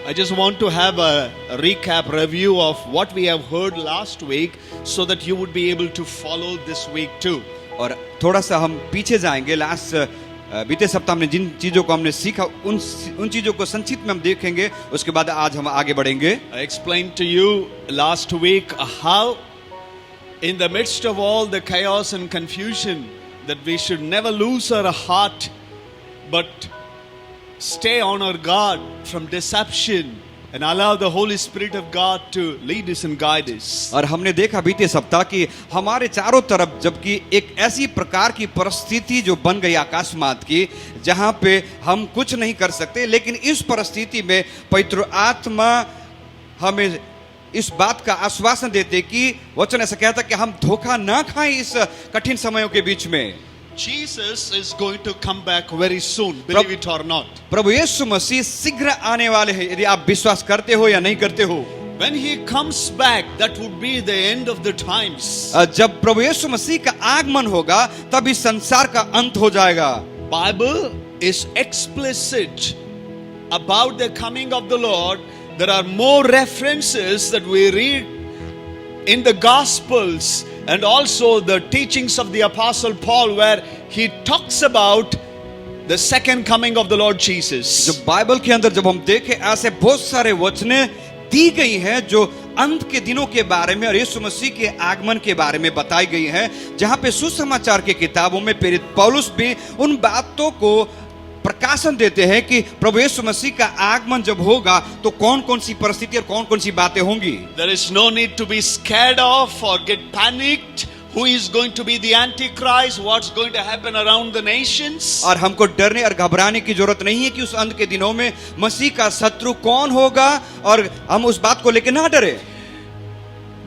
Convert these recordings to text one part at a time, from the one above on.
I just want to have a recap review of what we have heard last week so that you would be able to follow this week too. और थोड़ा सा हम पीछे जाएंगे बीते सप्ताह में जिन चीजों को हमने सीखा उन चीजों को संक्षिप्त में हम देखेंगे, उसके बाद आज हम आगे बढ़ेंगे। I explained to you last week how in the midst of all the chaos and confusion that we should never lose our heart but stay on our guard from deception and allow the Holy Spirit of God to lead us and guide us. और हमने देखा बीते सप्ताह कि हमारे चारों तरफ जबकि एक ऐसी प्रकार की परिस्थिति जो बन गई आकाशमात की, जहां पे हम कुछ नहीं कर सकते, लेकिन इस परिस्थिति में पवित्र आत्मा हमें इस बात का आश्वासन देते कि वचन ऐसा कहता कि हम धोखा ना खाएं इस कठिन समयों के बीच में। Jesus is going to come back very soon, believe it or not. प्रभु यीशु मसीह शीघ्र आने वाले हैं, यदि आप विश्वास करते हो या नहीं करते हो। When he comes back, that would be the end of the times. जब प्रभु यीशु मसीह का आगमन होगा तब इस संसार का अंत हो जाएगा। Bible is explicit about the coming of the Lord. There are more references that we read in the Gospels and also the teachings of the Apostle Paul where he talks about the second coming of the Lord Jesus. जो Bible के अंदर जब हम देखें, ऐसे बहुत सारे वचनें दी गई हैं जो अंत के दिनों के बारे में और यीशु मसीह के आगमन के बारे में बताई गई हैं, जहां पे सुसमाचार के किताबों में प्रेरित पौलुस भी उन बातों को प्रकाशन देते हैं कि प्रभु यीशु मसीह का आगमन जब होगा तो कौन कौन सी परिस्थिति और कौन कौन सी बातें होंगी। There is no need to be scared of or get panicked. Who is going to be the Antichrist? What's going to happen around the nations? और हमको डरने और घबराने की जरूरत नहीं है कि उस अंत के दिनों में मसीह का शत्रु कौन होगा, और हम उस बात को लेकर ना डरे।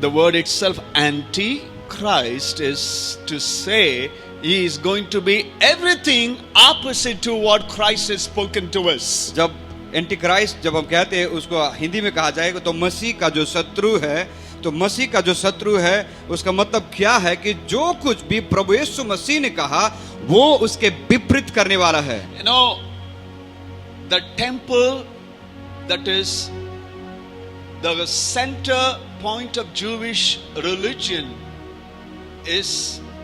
The word itself, Antichrist, is to say he is going to be everything opposite to what Christ has spoken to us. जब एंटीक्राइस्ट जब हम कहते हैं उसको हिंदी में कहा जाएगा तो मसीह का जो शत्रु है, तो मसीह का जो शत्रु है उसका मतलब क्या है कि जो कुछ भी प्रभु यीशु मसीह ने कहा वो उसके विपरीत करने वाला है। You know, the temple that is the center point of Jewish religion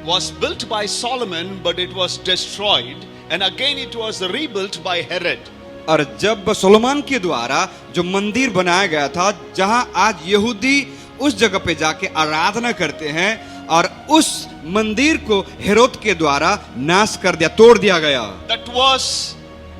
was built by Solomon, but it was destroyed, and again it was rebuilt by Herod. और जब सोलोमन के द्वारा जो मंदिर बनाया गया था, जहां आज यहूदी उस जगह पे जाके आराधना करते हैं, और उस मंदिर को हेरोद के द्वारा नाश कर दिया, तोड़ दिया गया। That was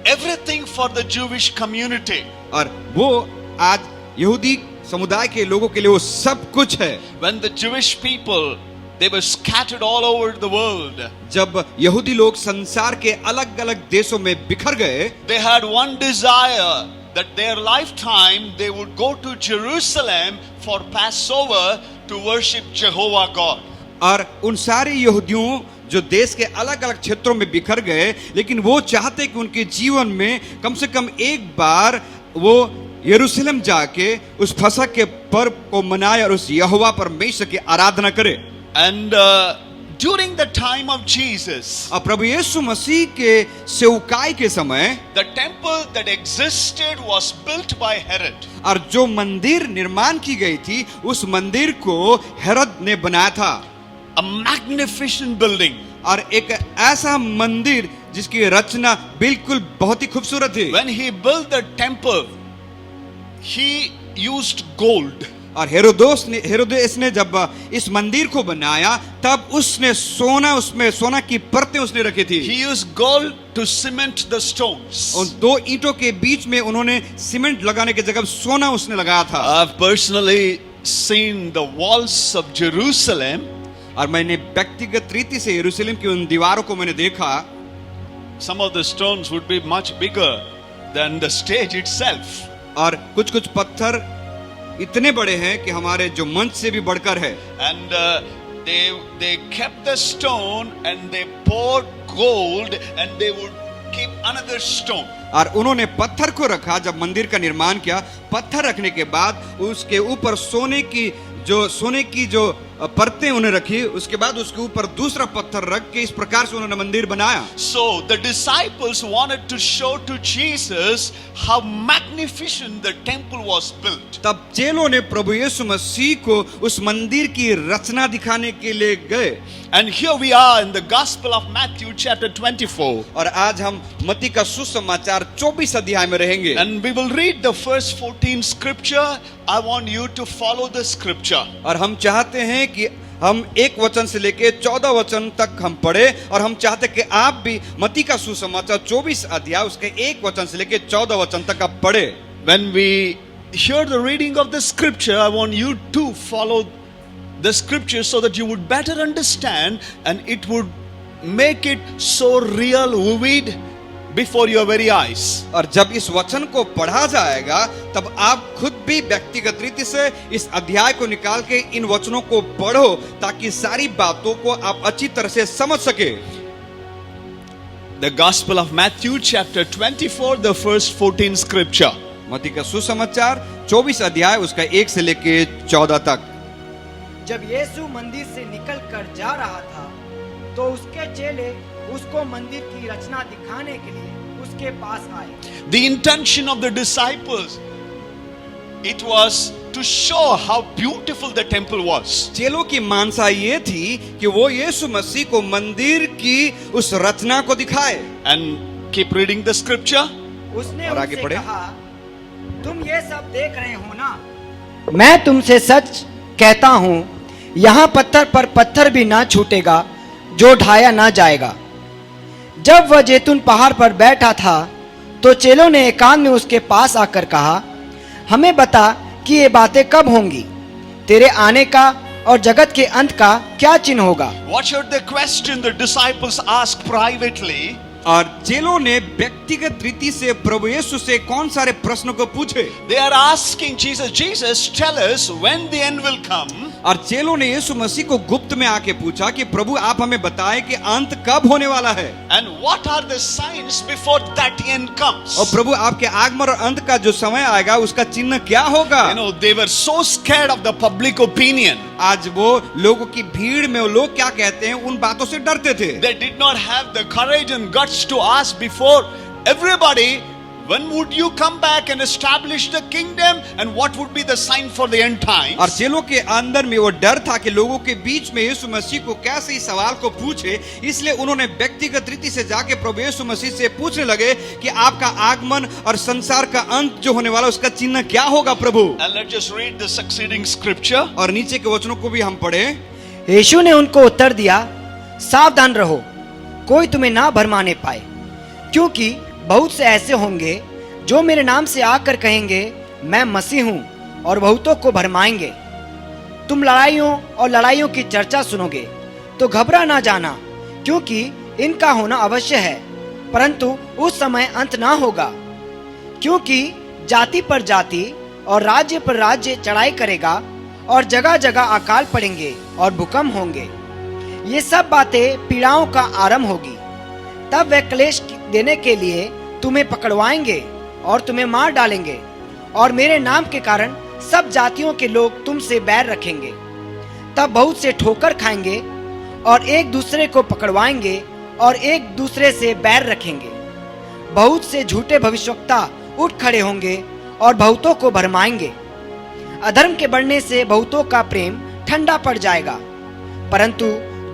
everything for the Jewish community. और वो आज यहूदी समुदाय के लोगों के लिए वो सब कुछ है। When the Jewish people, they were scattered all over the world. जब यहूदी लोग संसार के अलग अलग देशों में बिखर गए, they had one desire, that their lifetime they would go to Jerusalem for Passover to worship Jehovah God. और उन सारे यहूदियों जो देश के अलग अलग क्षेत्रों में बिखर गए, लेकिन वो चाहते कि उनके जीवन में कम से कम एक बार वो यरूशलेम जाके उस फसह के पर्व को मनाए और उस यहोवा परमेश्वर की आराधना करे। And during the time of Jesus, प्रभु यीशु मसीह के सेवकाई के समय, the temple that existed was built by Herod. और जो मंदिर निर्माण की गई थी उस मंदिर को हेरोद ने बनाया था। A magnificent building. और एक ऐसा मंदिर जिसकी रचना बिल्कुल बहुत ही खूबसूरत थी। When he built the temple, he used gold. और हेरोदेस ने जब इस मंदिर को बनाया तब उसने सोना, उसमें सोना की परतें उसने रखी थी। He used gold to cement the stones. और दो ईंटों के बीच में उन्होंने सीमेंट लगाने की जगह सोना उसने लगाया था। I've personally seen the walls of Jerusalem. और मैंने व्यक्तिगत रीति से यरूशलेम की उन दीवारों को मैंने देखा। Some of the stones would be much bigger than the stage itself. और कुछ पत्थर इतने बड़े हैं कि हमारे जो मंच से भी बढ़कर है। And they kept the stone and they poured gold and they would keep another stone. और उन्होंने पत्थर को रखा। जब मंदिर का निर्माण किया, पत्थर रखने के बाद उसके ऊपर सोने की जो परतें उन्हें रखी, उसके बाद उसके ऊपर दूसरा पत्थर रख के इस प्रकार से उन्होंने मंदिर बनाया। So the disciples wanted to show to Jesus how magnificent the temple was built. तब चेलों ने प्रभु यीशु मसीह को उस मंदिर की रचना दिखाने के लिए गए। And here we are in the Gospel of Matthew chapter 24. और आज हम मत्ती का सुसमाचार 24 अध्याय में रहेंगे। And we will read the first 14 scripture. I want you to follow the scripture. और हम चाहते हैं कि हम 1 वचन से लेके 14 वचन तक हम पढ़े, और हम चाहते हैं कि आप भी मत्ती का सुसमाचार 24 अध्याय उसके 1 वचन से लेके 14 वचन तक आप पढ़े। When we hear the reading of the scripture, I want you to follow the scripture so that you would better understand and it would make it so real, vivid before your very eyes. और जब इस वचन को पढ़ा जाएगा तब आप खुद भी व्यक्तिगत रीति से इस अध्याय को निकाल के इन वचनों को पढ़ो, ताकि सारी बातों को आप अच्छी तरह से समझ सके। The Gospel of Matthew chapter 24, the first 14 scripture. मत्ती का सुसमाचार 24 अध्याय उसका 1 से लेके 14 तक। जब यीशु मंदिर से निकल कर जा रहा था तो उसके चेले उसको मंदिर की रचना दिखाने के लिए उसके पास आए। The intention of the disciples, it was to show how beautiful the temple was. चेलों की मानसा ये थी कि वो यीशु मसीह को मंदिर की उस रचना को दिखाए। And keep reading the scripture. उसने और आगे उनसे पढ़े। कहा, तुम ये सब देख रहे हो ना? मैं तुमसे सच कहता हूँ, यहाँ पत्थर पर पत्थर भी ना छूटेगा जो ढाया ना जाएगा। जब वह जैतून पहाड़ पर बैठा था तो चेलों ने एकांत में उसके पास आकर कहा, हमें बता कि ये बातें कब होंगी, तेरे आने का और जगत के अंत का क्या चिन्ह होगा। Watch out the question the disciples asked privately. और चेलों ने व्यक्तिगत रीति से प्रभु यीशु से कौन सारे प्रश्नों को पूछे। They are asking Jesus, Jesus, tell us when the end will come. और चेलों ने यीशु मसीह को गुप्त में आके पूछा कि प्रभु आप हमें बताएं कि अंत कब होने वाला है, And what are the signs before that end comes? और प्रभु आपके आगमन और अंत का जो समय आएगा उसका चिन्ह क्या होगा। You know, they were so scared of the public opinion. आज वो लोगों की भीड़ में वो लोग क्या कहते हैं उन बातों से डरते थे। They did not have the courage and guts to ask before everybody, when would you come back and establish the kingdom, and what would be the sign for the end times? और चेलों के अंदर में वो डर था कि लोगों के बीच में यीशु मसीह को कैसे इस सवाल को पूछे, इसलिए उन्होंने व्यक्तिगत रीति से जाके प्रभु यीशु मसीह से पूछने लगे कि आपका आगमन और संसार का अंत जो होने वाला उसका चिन्ह क्या होगा प्रभु। And let's just read the succeeding scripture. और नीचे के वचनों को भी हम पढ़े। यीशु ने उनको उत्तर दिया, सावधान रहो, कोई तुम्हें ना भरमाने पाए, क्योंकि बहुत से ऐसे होंगे जो मेरे नाम से आकर कहेंगे मैं मसीह हूं, और बहुतों को भरमाएंगे। तुम लड़ाइयों और लड़ाइयों की चर्चा सुनोगे तो घबरा ना जाना, क्योंकि इनका होना अवश्य है, परंतु उस समय अंत ना होगा। क्योंकि जाति पर जाति और राज्य पर राज्य चढ़ाई करेगा, और जगह जगह अकाल पड़ेंगे और भूकंप होंगे। ये सब बातें पीड़ाओं का आरंभ होगी। तब वे क्लेश देने के लिए तुम्हें पकड़वाएंगे और तुम्हें मार डालेंगे, और मेरे नाम के कारण सब जातियों के लोग तुमसे बैर रखेंगे। तब बहुत से ठोकर खाएंगे और एक दूसरे को पकड़वाएंगे और एक दूसरे से बैर रखेंगे। बहुत से झूठे भविष्यवक्ता उठ खड़े होंगे और बहुतों को भरमाएंगे। अधर्म के बढ़ने से बहुतों का प्रेम ठंडा पड़ जाएगा, परंतु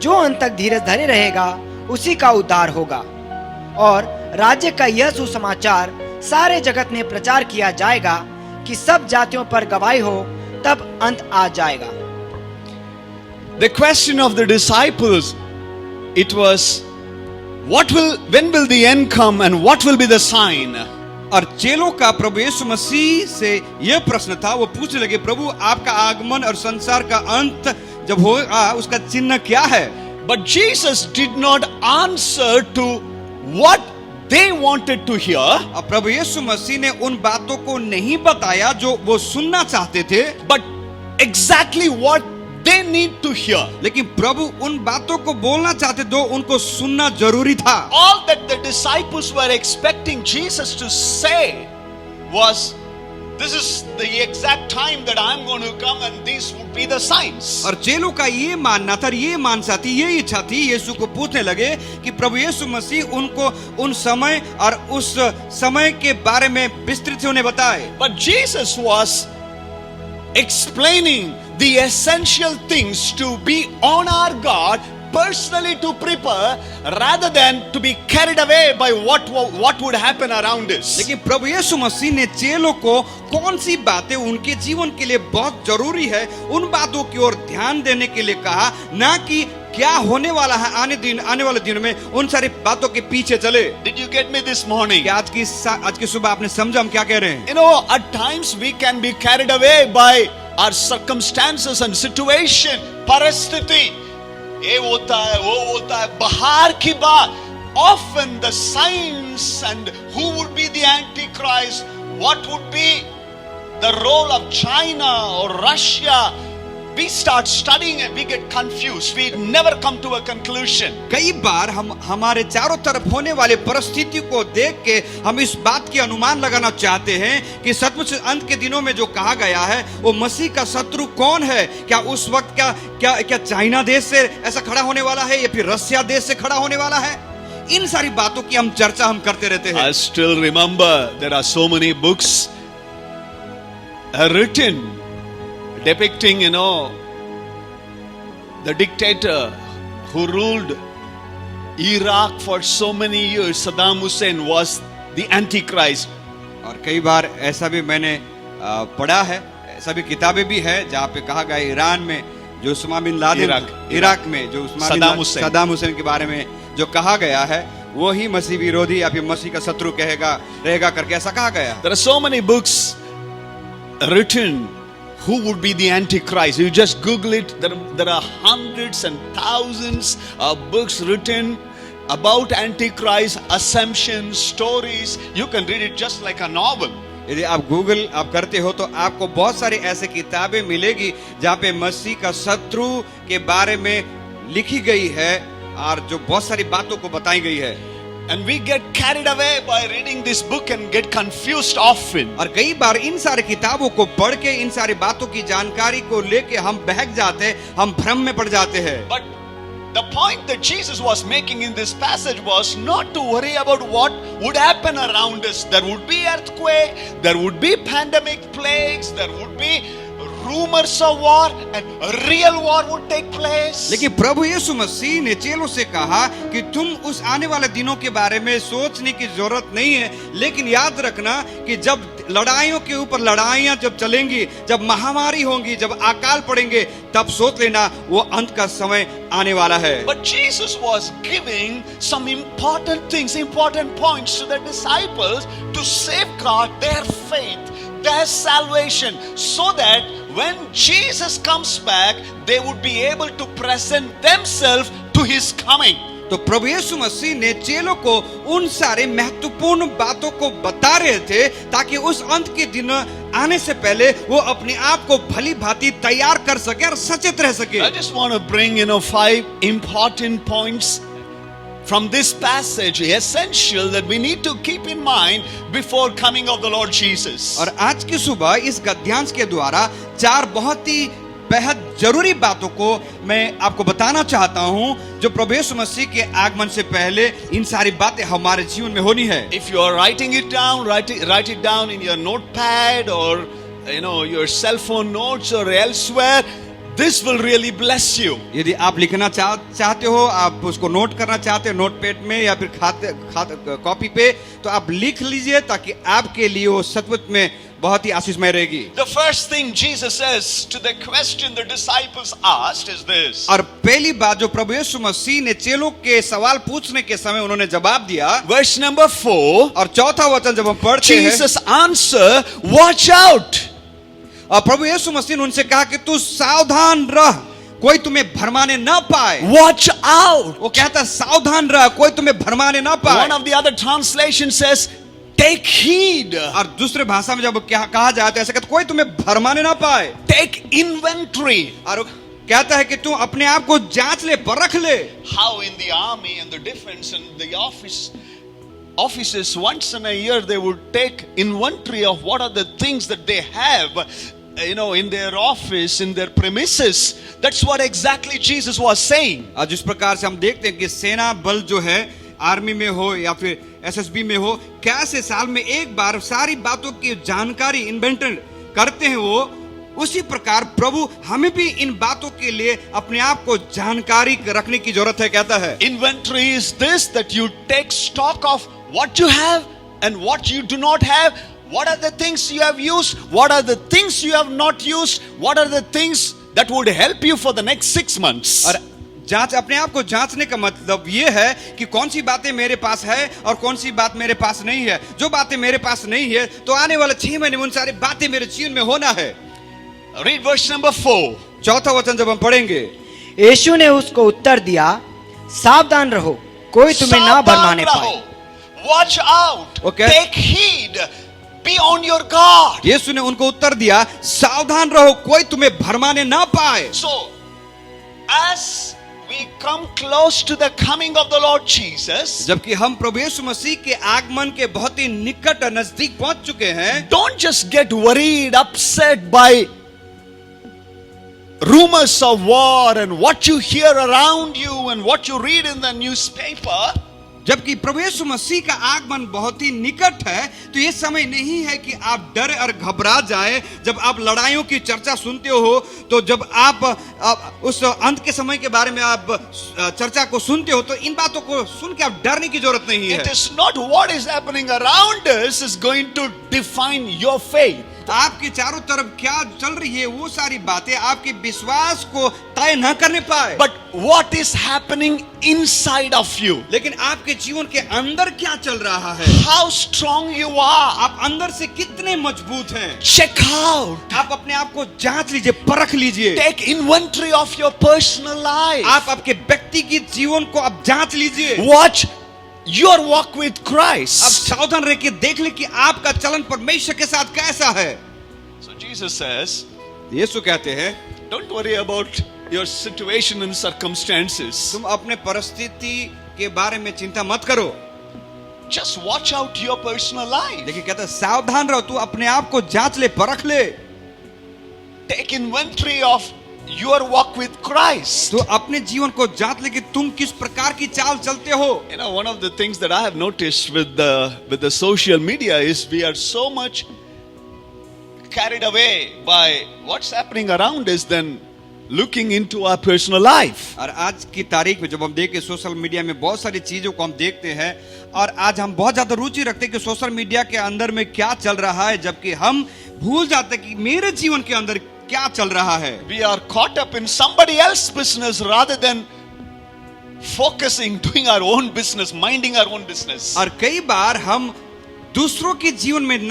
जो अंत तक धीरज धरे रहेगा उसी का उद्धार होगा। और राज्य का यह सुसमाचार सारे जगत में प्रचार किया जाएगा कि सब जातियों पर गवाही हो, तब अंत आ जाएगा। The question of the disciples, it was, when will the end come and what will be the sign? और चेलों का प्रभु यीशु मसीह से यह प्रश्न था, वो पूछने लगे प्रभु आपका आगमन और संसार का अंत जब होगा उसका चिन्ह क्या है। But Jesus did not answer to what they wanted to hear. अब प्रभु यीशु मसीह ने उन बातों को नहीं बताया जो वो सुनना चाहते थे, But exactly what they need to hear. लेकिन प्रभु उन बातों को बोलना चाहते तो उनको सुनना जरूरी था। All that the disciples were expecting Jesus to say was, this is the exact time that I'm going to come and these would be the signs. और चेलों का ये मानना था, ये मानसा थी, ये इच्छा थी, यीशु को पूछने लगे कि प्रभु यीशु मसीह उनको उन समय और उस समय के बारे में विस्तृत से उन्हें बताए। But Jesus was explaining the essential things to be on our guard, personally to prepare, rather than to be carried away by what would happen around us. लेकिन प्रभु यीशु मसीह ने चेलों को कौन सी बातें उनके जीवन के लिए बहुत जरूरी है उन बातों की ओर ध्यान देने के लिए कहा, ना कि क्या होने वाला है आने वाले दिनों में उन सारी बातों के पीछे चले। Did you get me this morning? क्या आज की सुबह आपने समझा हम क्या कह रहे हैं? You know, at times we can be carried away by our circumstances and situation, परिस्थिति, ये होता है, वो होता है, बाहर की बात। Often the signs and who would be the Antichrist, what would be the role of China or Russia, we start studying and we get confused. We never come to a conclusion. कई बार हम हमारे चारों तरफ होने वाले परिस्थिति को देख के हम इस बात की अनुमान लगाना चाहते हैं कि सचमुच अंत के दिनों में जो कहा गया है वो मसीह का शत्रु कौन है। क्या उस वक्त क्या चाइना देश से ऐसा खड़ा होने वाला है या फिर रसिया देश से खड़ा होने वाला है। इन सारी बातों की चर्चा हम करते रहते हैं। I still remember there are so many books written depicting, you know, the dictator who ruled Iraq for so many years, Saddam Hussein, was the Antichrist. और कई बार ऐसा भी मैंने पढ़ा है, ऐसा भी किताबें भी है जहाँ पे कहा गया ईरान में जो उस्मा बिन लादेन, इराक में जो सद्दाम हुसैन के बारे में जो कहा गया है वो ही मसीह विरोधी या फिर मसीह का शत्रु रहेगा करके ऐसा कहा गया। There are so many books written who would be the Antichrist. You just Google it. There are hundreds and thousands of books written about Antichrist, assumptions, stories. You can read it just like a novel. यदि आप Google करते हो तो आपको बहुत सारी ऐसे किताबें मिलेगी जहाँ पे मसीह का शत्रु के बारे में लिखी गई है और जो बहुत सारी बातों को बताई गई है। And we get carried away by reading this book and get confused often. और कई बार इन सारी किताबों को पढ़ के इन सारी बातों की जानकारी को लेके हम बहक जाते, हम भ्रम में पड़ जाते हैं। But the point that Jesus was making in this passage was not to worry about what would happen around us. There would be earthquake, there would be pandemic plagues, there would be rumors of war and real war would take place. लेकिन प्रभु यीशु मसीह ने चेलों से कहा कि तुम उस आने वाले दिनों के बारे में सोचने की जरूरत नहीं है, लेकिन याद रखना कि जब लड़ाइयों के ऊपर लड़ाइयां जब चलेंगी, जब महामारी होंगी, जब अकाल पड़ेंगे, तब सोच लेना वो अंत का समय आने वाला है। But Jesus was giving some important things, important points to the disciples to safeguard their faith, their salvation, so that when Jesus comes back, they would be able to present themselves to his coming. तो प्रभु यीशु मसीह ने चेलों को उन सारे महत्वपूर्ण बातों को बता रहे थे ताकि उस अंत के दिन आने से पहले वो अपने आप को भली भांति तैयार कर सके और सचेत रह सके। I just want to bring 5 important points from this passage, essential that we need to keep in mind before coming of the Lord Jesus. और आज की सुबह इस गद्यांश के द्वारा 4 बहुत ही बेहद जरूरी बातों को मैं आपको बताना चाहता हूं जो प्रभु यीशु मसीह के आगमन से पहले इन सारी बातें हमारे जीवन में होनी है। If you are writing it down, write it down in your notepad or your cell phone notes or elsewhere. This will really bless you. यदि आप लिखना चाहते हो, आप उसको नोट करना चाहते हो नोटपैड में या फिर कॉपी पे, तो आप लिख लीजिए ताकि आपके लिए वो सचमुच में बहुत ही आशीषमय रहेगी। The first thing Jesus says to the question the disciples asked is this. और पहली बात जो प्रभु यीशु मसीह ने चेलों के सवाल पूछने के समय उन्होंने जवाब दिया, Verse number 4. और चौथा वचन जब हम पढ़ते हैं, Jesus answer, watch out. और प्रभु यीशु मसीह ने उनसे कहा कि तू सावधान रह, कोई तुम्हें भरमाने ना पाए। Watch out. वो कहता सावधान रह, कोई तुम्हें भरमाने ना पाए। One of the other translations says, take heed. और दूसरे भाषा में जब क्या कहा जाए तो ऐसा कहता कोई तुम्हें भरमाने ना पाए। Take inventory. और कहता है कि तू अपने आप को जांच ले, परख ले। How in the army and the defense and the office offices once in a year they would take inventory of what are the things that they have, in their office, in their premises. That's what exactly Jesus was saying. और जिस प्रकार से हम देखते हैं कि सेना बल जो है आर्मी में हो या फिर एसएसबी में हो, कैसे साल में एक बार सारी बातों की जानकारी इन्वेंटर करते हैं, वो उसी प्रकार प्रभु हमें भी इन बातों के लिए अपने आप को जानकारी रखने की जरूरत है। कहता है Inventory is this, that you take stock of what you have and what you do not have. What are the things you have used? What are the things you have not used? What are the things that would help you for the next 6 months? और जांच, अपने आप को जांचने का मतलब ये है कि कौन सी बातें मेरे पास है और कौन सी बात मेरे पास नहीं है। जो बातें मेरे पास नहीं है तो आने वाले 6 महीने में उन सारी बातें मेरे जीवन में होना है। Read verse number 4. चौथा वचन जब हम पढ़ेंगे, यीशु ने उसको उत्तर दिया, सावधान रहो, कोई तुम्हें ना भरमाने पाए। Watch out. Okay. Take heed. Be on your guard. यीशु ने उनको उत्तर दिया, सावधान रहो, कोई तुम्हें भरमाने ना पाए। So, as we come close to the coming of the Lord Jesus, जबकि हम प्रभु यीशु मसीह के आगमन के बहुत ही निकट नजदीक पहुंच चुके हैं, don't just get worried, upset by rumors of war and what you hear around you and what you read in the newspaper. जबकि प्रभु यीशु मसीह का आगमन बहुत ही निकट है, तो ये समय नहीं है कि आप डरे और घबरा जाए। जब आप लड़ाइयों की चर्चा सुनते हो, तो जब आप उस अंत के समय के बारे में आप चर्चा को सुनते हो, तो इन बातों को सुन के आप डरने की जरूरत नहीं है। It is not what is happening around us is going to define your faith. आपके चारों तरफ क्या चल रही है, वो सारी बातें आपके विश्वास को तय न करने पाए, But what is happening inside of you? लेकिन आपके जीवन के अंदर क्या चल रहा है, How strong you are. आप अंदर से कितने मजबूत हैं। Check out. आप अपने आप को जांच लीजिए, परख लीजिए। Take inventory of your personal life. आप आपके व्यक्तिगत जीवन को आप जांच लीजिए। Watch your walk with अब Christ. सावधान रह के देख ले कि आपका चलन परमेश्वर के साथ कैसा है। So Jesus says, यीशु कहते हैं, don't worry about your situation and circumstances. तुम अपने परिस्थिति के बारे में चिंता मत करो, Just watch out your personal life. देखिए कहता है सावधान रहो, तू अपने आप को जांच ले, परख ले। Take inventory of your walk with Christ. तो अपने जीवन को जांच ले कि तुम किस प्रकार की चाल चलते हो। One of the things that I have noticed with the social media is we are so much carried away by what's happening around us than looking into our personal life. और आज की तारीख में जब हम देखें सोशल मीडिया में बहुत सारी चीजों को हम देखते हैं, और आज हम बहुत ज्यादा रुचि रखते हैं कि सोशल मीडिया के अंदर में क्या चल रहा है, जबकि हम भूल जाते हैं कि मेरे जीवन के अंदर क्या चल रहा है। We are caught up in somebody else's business rather than focusing, doing our own business, minding our own business. और कई बार हम दूसरों के जीवन में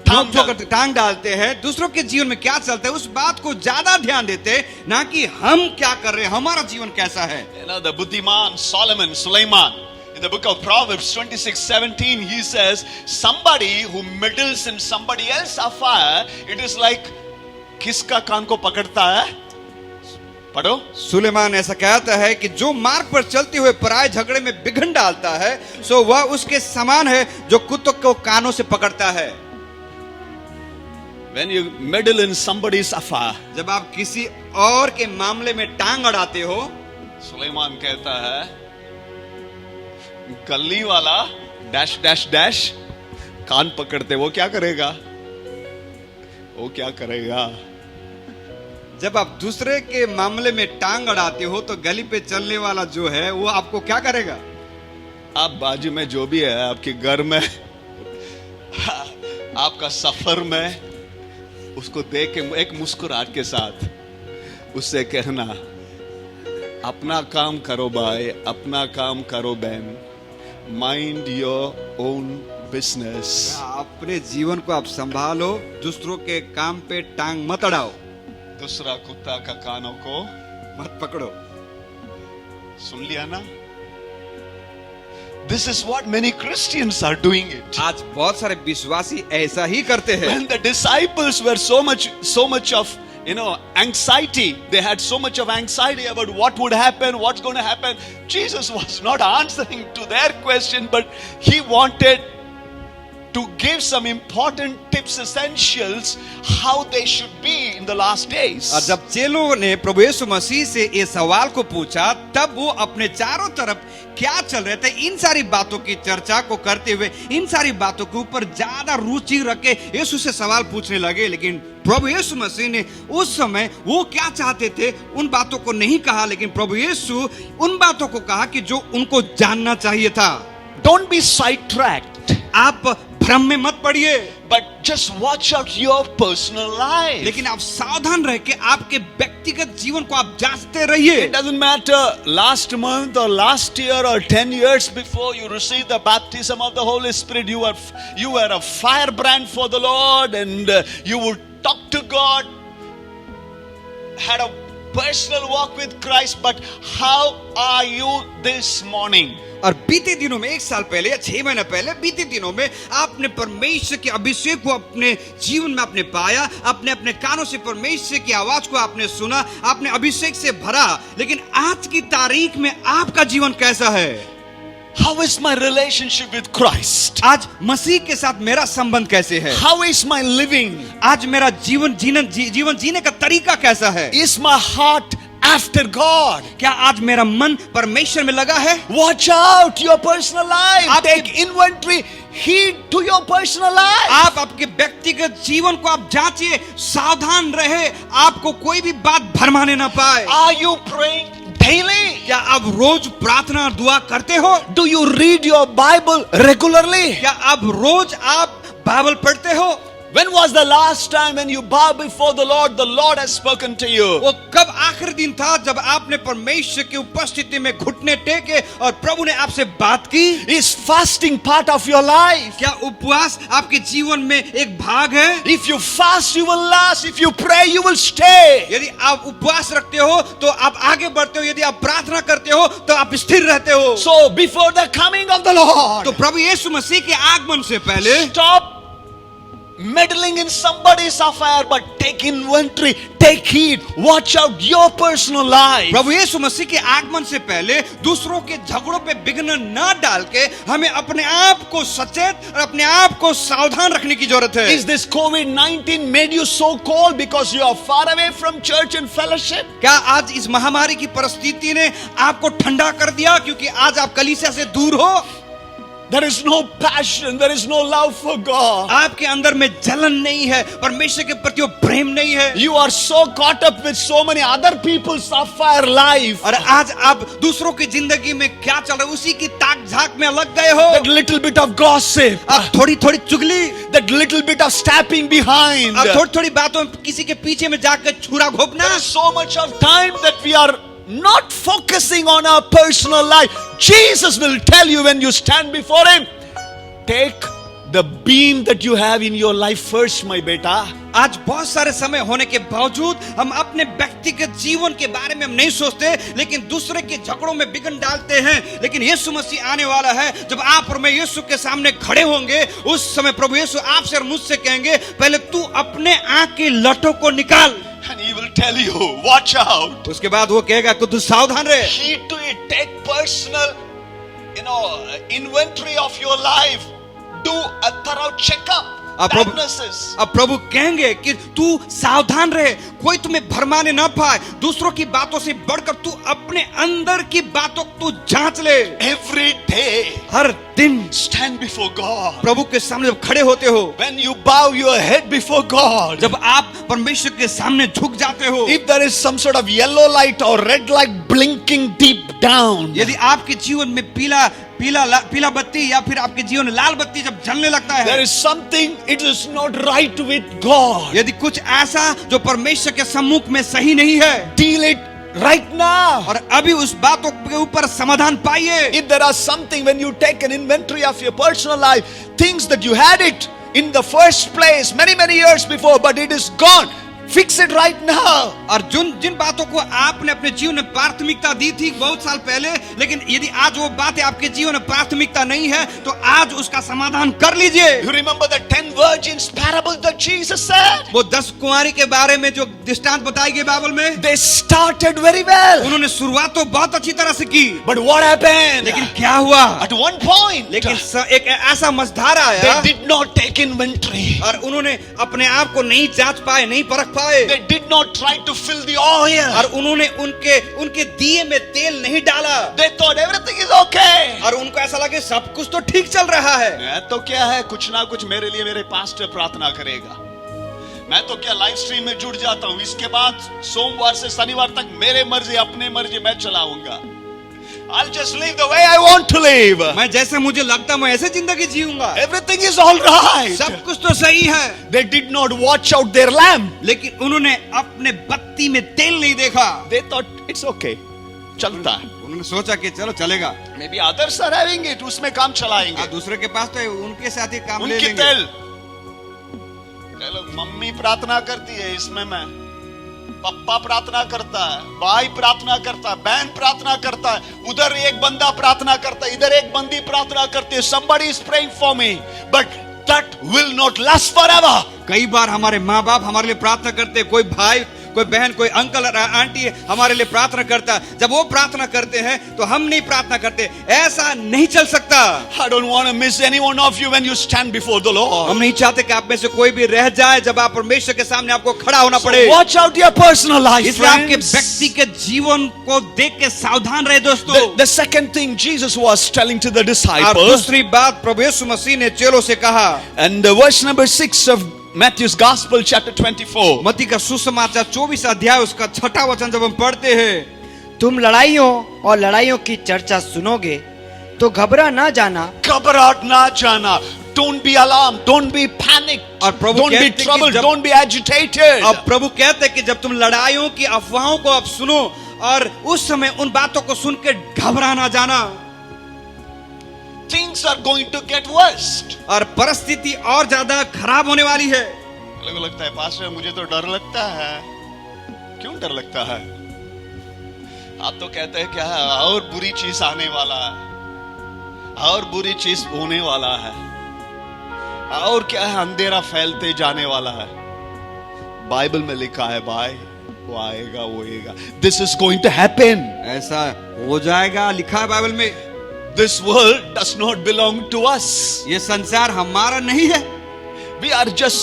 टांग डालते हैं, दूसरों के जीवन में क्या चलता है उस बात को ज्यादा ध्यान देते हैं, ना कि हम क्या कर रहे हैं, हमारा जीवन कैसा है। The Buddhiman Sulaiman, in the book of Proverbs 26:17, he says, somebody who meddles in somebody else's affair, it is like किसका कान को पकड़ता है, पढ़ो। सुलेमान ऐसा कहता है कि जो मार्ग पर चलते हुए पराये झगड़े में विघन डालता है, सो वह उसके समान है जो कुत्तों को कानों से पकड़ता है। When you meddle in somebody's affair, जब आप किसी और के मामले में टांग अड़ाते हो, सुलेमान कहता है गली वाला डैश डैश डैश कान पकड़ते, वो क्या करेगा, वो क्या करेगा। जब आप दूसरे के मामले में टांग अड़ाते हो तो गली पे चलने वाला जो है वो आपको क्या करेगा। आप बाजू में जो भी है, आपके घर में, आपका सफर में, उसको देख के एक मुस्कुराहट के साथ उससे कहना, अपना काम करो भाई, अपना काम करो बहन, माइंड योर ओन बिजनेस। अपने जीवन को आप संभालो, दूसरों के काम पे टांग मत अड़ाओ, दूसरा कुत्ता का कानों को मत पकड़ो। सुन लिया ना? This is what many Christians are doing it. आज बहुत सारे विश्वासी ऐसा ही करते हैं। When the disciples were so much of anxiety. They had so much of anxiety about what would happen, what's going to happen. Jesus was not answering to their question, but he wanted to give some important tips, essentials, how they should be in the last days. और जब चेलों ने प्रभु यीशु मसीह से इस सवाल को पूछा, तब वो अपने चारों तरफ क्या चल रहे थे, इन सारी बातों की चर्चा को करते हुए, इन सारी बातों के ऊपर ज्यादा रुचि रख के यीशु से सवाल पूछने लगे। लेकिन प्रभु यीशु मसीह ने उस समय वो क्या चाहते थे उन बातों को नहीं कहा, लेकिन प्रभु यीशु उन बातों को कहा कि जो उनको जानना चाहिए था। Don't be sidetracked, आप भ्रम में मत पड़िए, but just watch out your personal life. लेकिन आप सावधान रह के आपके व्यक्तिगत जीवन को आप जांचते रहिए। It doesn't matter last month or last year or 10 years before you received the baptism of the Holy Spirit, you were a firebrand for the Lord, and you would talk to God, had a personal walk with Christ, but how are you this morning? और बीते दिनों में, 1 साल पहले या 6 महीने पहले बीते दिनों में आपने परमेश्वर के अभिषेक को अपने जीवन में आपने पाया, अपने अपने कानों से परमेश्वर की आवाज को आपने सुना, आपने अभिषेक से भरा, लेकिन आज की तारीख में आपका जीवन कैसा है? How is my relationship with Christ? आज मसीह के साथ मेरा संबंध कैसे है? How is my living? आज मेरा जीवन जीने का तरीका कैसा है? Is my heart after God? क्या आज मेरा मन परमेश्वर में लगा है? Watch out your personal life. आपके- Take inventory, heed to your personal life. आप आपके व्यक्तिगत जीवन को आप जांचिए, सावधान रहे, आपको कोई भी बात भरमाने ना पाए। Are you praying daily? क्या आप रोज प्रार्थना और दुआ करते हो? Do you read your Bible regularly? क्या आप रोज आप बाइबल पढ़ते हो? When was the last time when you bow before the Lord has spoken to you? वो कब आखिरी दिन था जब आपने परमेश्वर की उपस्थिति में घुटने टेके और प्रभु ने आपसे बात की? Is fasting part of your life? क्या उपवास आपके जीवन में एक भाग है? If you fast, you will last. If you pray, you will stay. यदि आप उपवास रखते हो तो आप आगे बढ़ते हो, यदि आप प्रार्थना करते हो तो आप स्थिर रहते हो। So before the coming of the Lord, तो प्रभु यीशु मसीह के आगमन से पहले stop meddling in somebody's affair, but take inventory, take heed, watch out your personal life. प्रभु यीशु मसीह के आगमन से पहले दूसरों के झगड़ों पे विघ्न न डाल के हमें अपने आप को सचेत और अपने आप को सावधान रखने की जरूरत है। Is this COVID-19 made you so cold because you are far away from church and fellowship? क्या आज इस महामारी की परिस्थिति ने आपको ठंडा कर दिया क्योंकि आज आप कलीसिया से दूर हो? There is no passion, there is no love for God. आपके अंदर में जलन नहीं है, परमेश्वर के प्रति वो प्रेम नहीं है। You are so caught up with so many other people's affair life. और आज आप दूसरों की जिंदगी में क्या चल रहा है उसी की ताक झाक में लग गए हो। That little bit of gossip, आप थोड़ी थोड़ी चुगली, that little bit of stabbing behind. आप थोड़ी थोड़ी बातों में किसी के पीछे में जाकर छुरा घोपना। There is so much of time that we are not focusing on our personal life. Jesus will tell you when you stand before Him, take the beam that you have in your life first, my beta. आज बहुत सारे समय होने के बावजूद हम अपने व्यक्तिगत जीवन के बारे में हम नहीं सोचते, लेकिन दूसरे के झगड़ों में विघ्न डालते हैं। लेकिन यीशु मसीह आने वाला है, जब आप और मैं यीशु के सामने खड़े होंगे, उस समय प्रभु यीशु आपसे और मुझसे कहेंगे, पहले तू अपने आंख की लठों को निकाल। And He will tell you, watch out. उसके बाद वो कहेगा कि तू सावधान रहे। Heed to it. Take personal, inventory of your life. Do a thorough checkup. अब प्रभु Diagnosis. अब प्रभु कहेंगे कि तू सावधान रहे, कोई तुम्हें भरमाने ना पाए, दूसरों की बातों से बढ़कर तू अपने अंदर की बातों को तू जांच ले। Every day, हर दिन stand before God. प्रभु के सामने जब खड़े होते हो, When you bow your head before God, जब आप परमेश्वर के सामने झुक जाते हो, if there is some sort of yellow light or red light blinking deep down, यदि आपके जीवन में पीला बत्ती या फिर आपके जीवन में लाल बत्ती जब जलने लगता there है, is something it is not right with God. यदि कुछ ऐसा जो परमेश्वर के सम्मुख में सही नहीं है, Deal it right now. और अभी उस बातों के ऊपर समाधान पाइए। If there are something, when you take an inventory of your personal life, things that you had it in the first place many years before, but it is gone, Fix it right now. और जिन बातों को आपने अपने जीवन में प्राथमिकता दी थी बहुत साल पहले, लेकिन यदि आज वो बातें आपके जीवन में प्राथमिकता नहीं है तो आज उसका समाधान कर लीजिए। You remember the 10 virgins parable that Jesus said? वो 10 कुंवारी के बारे में जो दृष्टांत बताई गई बाइबल में, They started very well. उन्होंने शुरुआत तो बहुत अच्छी तरह से की, But what happened? लेकिन क्या हुआ? At one point, लेकिन एक ऐसा मझधार आया, they did not take inventory. और उन्होंने अपने आप को नहीं जांच पाए, नहीं परख पाए, They did not try to fill the oil. और उन्होंने उनके दिए में तेल नहीं डाला, They thought everything is okay. और उनको ऐसा लगे सब कुछ तो ठीक चल रहा है। मैं तो क्या है, कुछ ना कुछ मेरे लिए मेरे पास्टर प्रार्थना करेगा, मैं तो क्या लाइव स्ट्रीम में जुड़ जाता हूं, इसके बाद सोमवार से शनिवार तक मेरे मर्जी अपने मर्जी मैं चलाऊंगा। I'll just live the way I want to live. मैं जैसे मुझे लगता मैं ऐसे जिंदगी जीऊंगा। Everything is all right. सब कुछ तो सही है। They did not watch out their lamp. लेकिन उन्होंने अपने बत्ती में तेल नहीं देखा। They thought it's okay, चलता है। उन्होंने सोचा कि चलो चलेगा। Maybe others are having it, उसमें काम चलाएंगे। दूसरे के पास तो उनके साथ ही काम ले उनकी लेंगे। तेल। चलो मम्मी प्रार्थना करती है, इसमें मैं, पप्पा प्रार्थना करता है, भाई प्रार्थना करता है, बहन प्रार्थना करता है, उधर एक बंदा प्रार्थना करता है, इधर एक बंदी प्रार्थना करती है। Somebody is praying for me, but that will not last forever. कई बार हमारे माँ बाप हमारे लिए प्रार्थना करते हैं, कोई भाई, कोई बहन, कोई अंकल आंटी हमारे लिए प्रार्थना करता है। जब वो प्रार्थना करते हैं तो हम नहीं प्रार्थना करते, ऐसा नहीं चल सकता। I don't want to miss any one of you when you stand before the Lord. हम नहीं चाहते कि आप में से कोई भी रह जाए जब आप परमेश्वर के सामने आपको खड़ा होना So पड़े। watch out your personal life, इसलिए आपके friends. व्यक्तिगत जीवन को देख के सावधान रहे दोस्तों। The second thing Jesus was telling to the और disciples, दूसरी बात प्रभु यीशु मसीह ने चेलों से कहा, and verse number 6 of Matthew's Gospel chapter 24. मत्ती का सुसमाचार 24 अध्याय उसका 6वां वचन जब हम पढ़ते हैं, तुम लड़ाइयों और लड़ाइयों की चर्चा सुनोगे तो घबरा ना जाना। घबराहट ना जाना. Don't be alarmed, don't be panicked, और प्रभु don't be कहते कि troubled, जब- don't be agitated. अब प्रभु कहते हैं कि जब तुम लड़ाइयों की अफवाहों को अब सुनो और उस समय उन बातों को सुन के घबरा ना जाना। Things are going to get worse. और परिस्थिति और ज्यादा खराब होने वाली है। लोगों को लगता है पास्टर मुझे तो डर लगता है। क्यों डर लगता है? आप तो कहते हैं क्या है, और बुरी चीज आने वाला है, और बुरी चीज होने वाला है, और क्या है, अंधेरा फैलते जाने वाला है। बाइबल में लिखा है भाई, वो आएगा, वो आएगा। This is going to happen. ऐसा हो जाएगा, लिखा है बाइबल में। This world does not belong to us. ये संसार हमारा नहीं है, We are just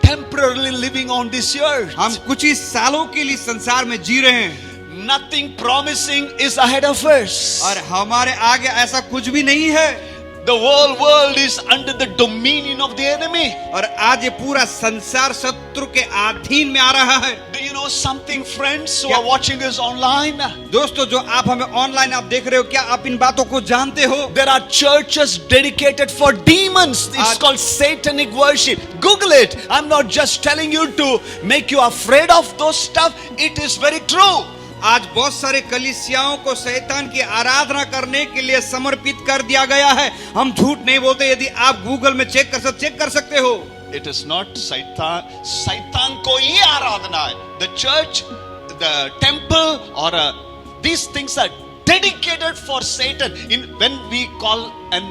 temporarily living on this earth. हम कुछ ही सालों के लिए संसार में जी रहे हैं Nothing promising is ahead of us. और हमारे आगे ऐसा कुछ भी नहीं है। The whole world is under the dominion of the enemy. और आज ये पूरा संसार शत्रु के अधीन में आ रहा है। Do you know something, friends who क्या- are watching us online? दोस्तों जो आप हमें ऑनलाइन आप देख रहे हो, क्या आप इन बातों को जानते हो? There are churches dedicated for demons. It's आज- called satanic worship. Google it. I'm not just telling you to make you afraid of those stuff. It is very true. आज बहुत सारे कलीसियाओं को शैतान की आराधना करने के लिए समर्पित कर दिया गया है। हम झूठ नहीं बोलते, यदि आप गूगल में चेक कर सकते हो। It is not Satan को ही आराधना है. The church, the temple, or these things are dedicated for Satan. When we call and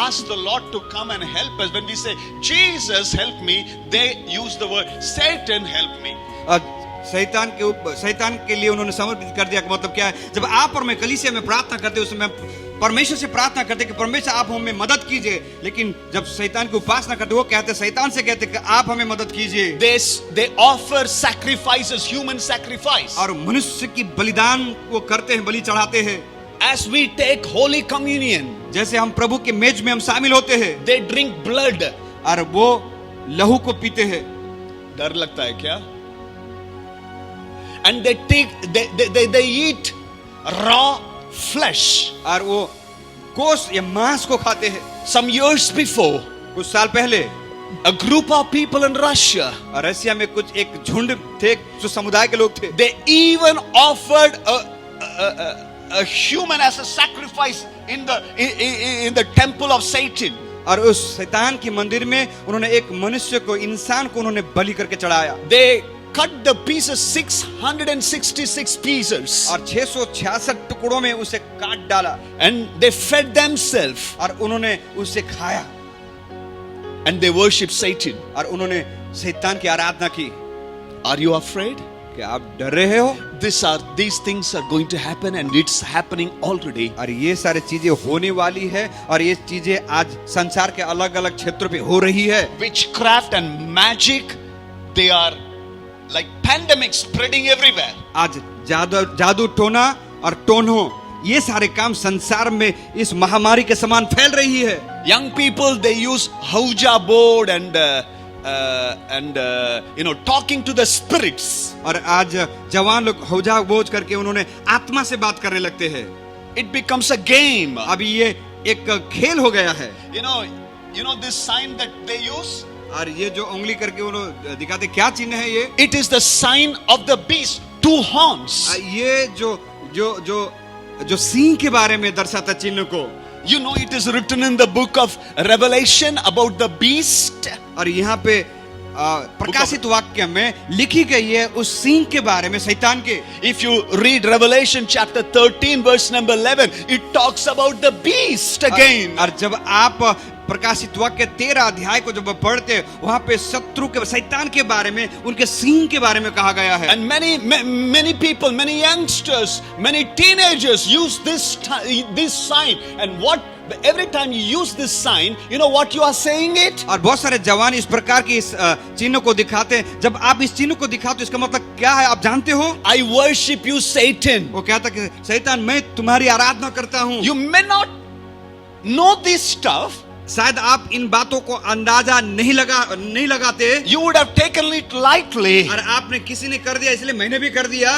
ask the Lord to come and help us, when we say Jesus help me, they use the word Satan help me. शैतान के लिए उन्होंने समर्पित कर दिया। मतलब क्या है, जब आप और मैं कलीसिया में प्रार्थना करते हैं उसमें परमेश्वर से प्रार्थना करते कि परमेश्वर आप हमें मदद कीजिए, लेकिन जब शैतान की उपासना करते वो कहते शैतान से कहते कि आप हमें मदद कीजिए। They offer sacrifices, human sacrifice. और मनुष्य की बलिदान वो करते हैं, बलि चढ़ाते हैं। As we take Holy Communion, जैसे हम प्रभु के मेज में हम शामिल होते हैं, they drink blood. और वो लहू को पीते हैं। डर लगता है क्या? And they eat raw flesh. और वो गोश्त या मांस को खाते हैं। Some years before, कुछ साल पहले a group of people in Russia, और रशिया में कुछ एक झुंड थे जो समुदाय के लोग थे। they even offered a human as a sacrifice in the temple of Satan. और उस शैतान के मंदिर में उन्होंने एक मनुष्य को, इंसान को उन्होंने बलि करके चढ़ाया। They cut the pieces 666 pieces. और 666 टुकड़ों में उसे काट डाला And they fed themselves और उन्होंने उसे खाया and they worshiped Satan. और उन्होंने शैतान की आराधना की। Are you afraid? क्या आप डर रहे हो? These things are going to happen and it's happening already. और ये सारी चीजें होने वाली है और ये चीजें आज संसार के अलग अलग क्षेत्रों पे हो रही है। Witchcraft and magic, they are like pandemics spreading everywhere. आज जादू टोना और टोनो ये सारे काम संसार में इस महामारी के समान फैल रही है। Young people, they use Ouija board and talking to the spirits. और आज जवान लोग हौजा बोझ करके उन्होंने आत्मा से बात करने लगते हैं। It becomes a game. अभी ये एक खेल हो गया है। You know this sign that they use? और ये जो उंगली करके उन्होंने दिखाते क्या चिन्ह है ये? It is the sign of the beast, 2 horns. ये जो सिंह के बारे में दर्शाता चिन्ह को। You know, it is written in the book of Revelation about the beast. और यहाँ पे प्रकाशित वाक्य में लिखी गई है उस सिंह के बारे में, शैतान के। If you read Revelation chapter 13 verse number 11, it talks about the beast again. और जब आप प्रकाशित वाक्य 13 अध्याय को जब पढ़ते वहां पे शत्रु के शैतान के बारे में, उनके सिंह के बारे में कहा गया है। And many people, many youngsters, many teenagers use this sign. And every time you use this sign, you know what you are saying it? और बहुत सारे जवान इस प्रकार के इस चिन्ह को दिखाते हैं। जब आप इस चिन्ह को दिखाते हो इसका मतलब क्या है आप जानते हो? I worship you, Satan. वो कहता कि शैतान मैं तुम्हारी आराधना करता हूँ। You may not know this stuff. शायद आप इन बातों को अंदाजा नहीं लगाते। You would have taken it lightly. और आपने किसी ने कर दिया इसलिए मैंने भी कर दिया।